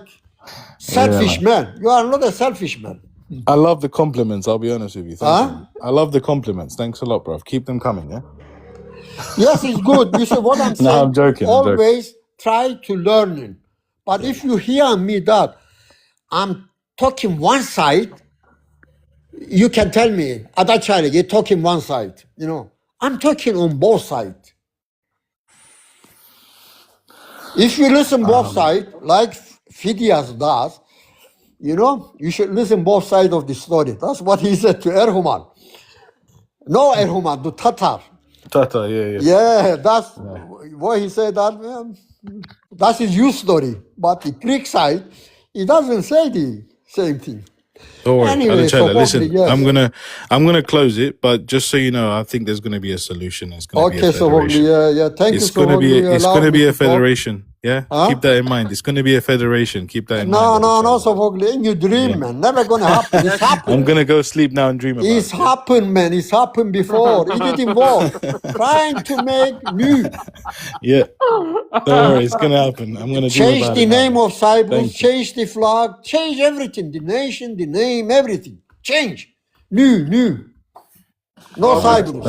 selfish man. You are not a selfish man. I love the compliments, I'll be honest with you. Thank you. I love the compliments. Thanks a lot, bro. Keep them coming, yeah? Yes, it's good. You see what I'm saying? No, I'm joking. Always try to learn it. But if you hear me that I'm talking one side, you can tell me, Adachari, you're talking one side. You know, I'm talking on both sides. If you listen both sides, like Phidias does, you know, you should listen both sides of the story. That's what he said to Erhuman. No, Erhuman, to Tatar. Tatar, yeah. Yeah, that's what he said. That's his youth story. But the Greek side, he doesn't say the same thing. Don't worry, anyway, listen, yes. I'm gonna close it, but just so you know, I think there's gonna be a solution. It's gonna be a federation. Thank you. It's gonna be a federation. Yeah, keep that in mind. It's gonna be a federation. Keep that in mind. No, Sophocles, in your dream, man. Never gonna happen. It's happened. I'm gonna go sleep now and dream about it. It's happened, man. It's happened before. It didn't work. Trying to make new. Yeah. Don't worry, it's gonna happen. I'm gonna change the name of Cyprus, change the flag, change everything. The nation, the name, everything. Change. New. No Cyprus.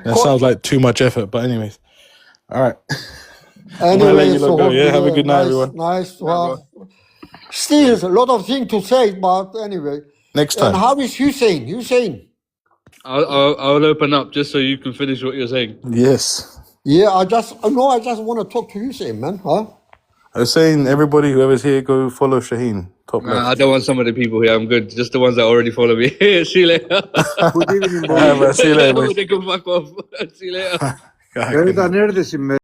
That sounds like too much effort, but anyways. All right. Anyway, have a good night, everyone. Nice. Well, still, a lot of things to say, but anyway. Next time. And how is Hussein? I'll open up just so you can finish what you're saying. Yes. Yeah, I just want to talk to Hussein, man. Huh? I was saying, everybody, whoever's here, go follow Shaheen. Top left. I don't want some of the people here. I'm good. Just the ones that already follow me. See you later. See you later. They can fuck off. See you later. Nereden neredesin be?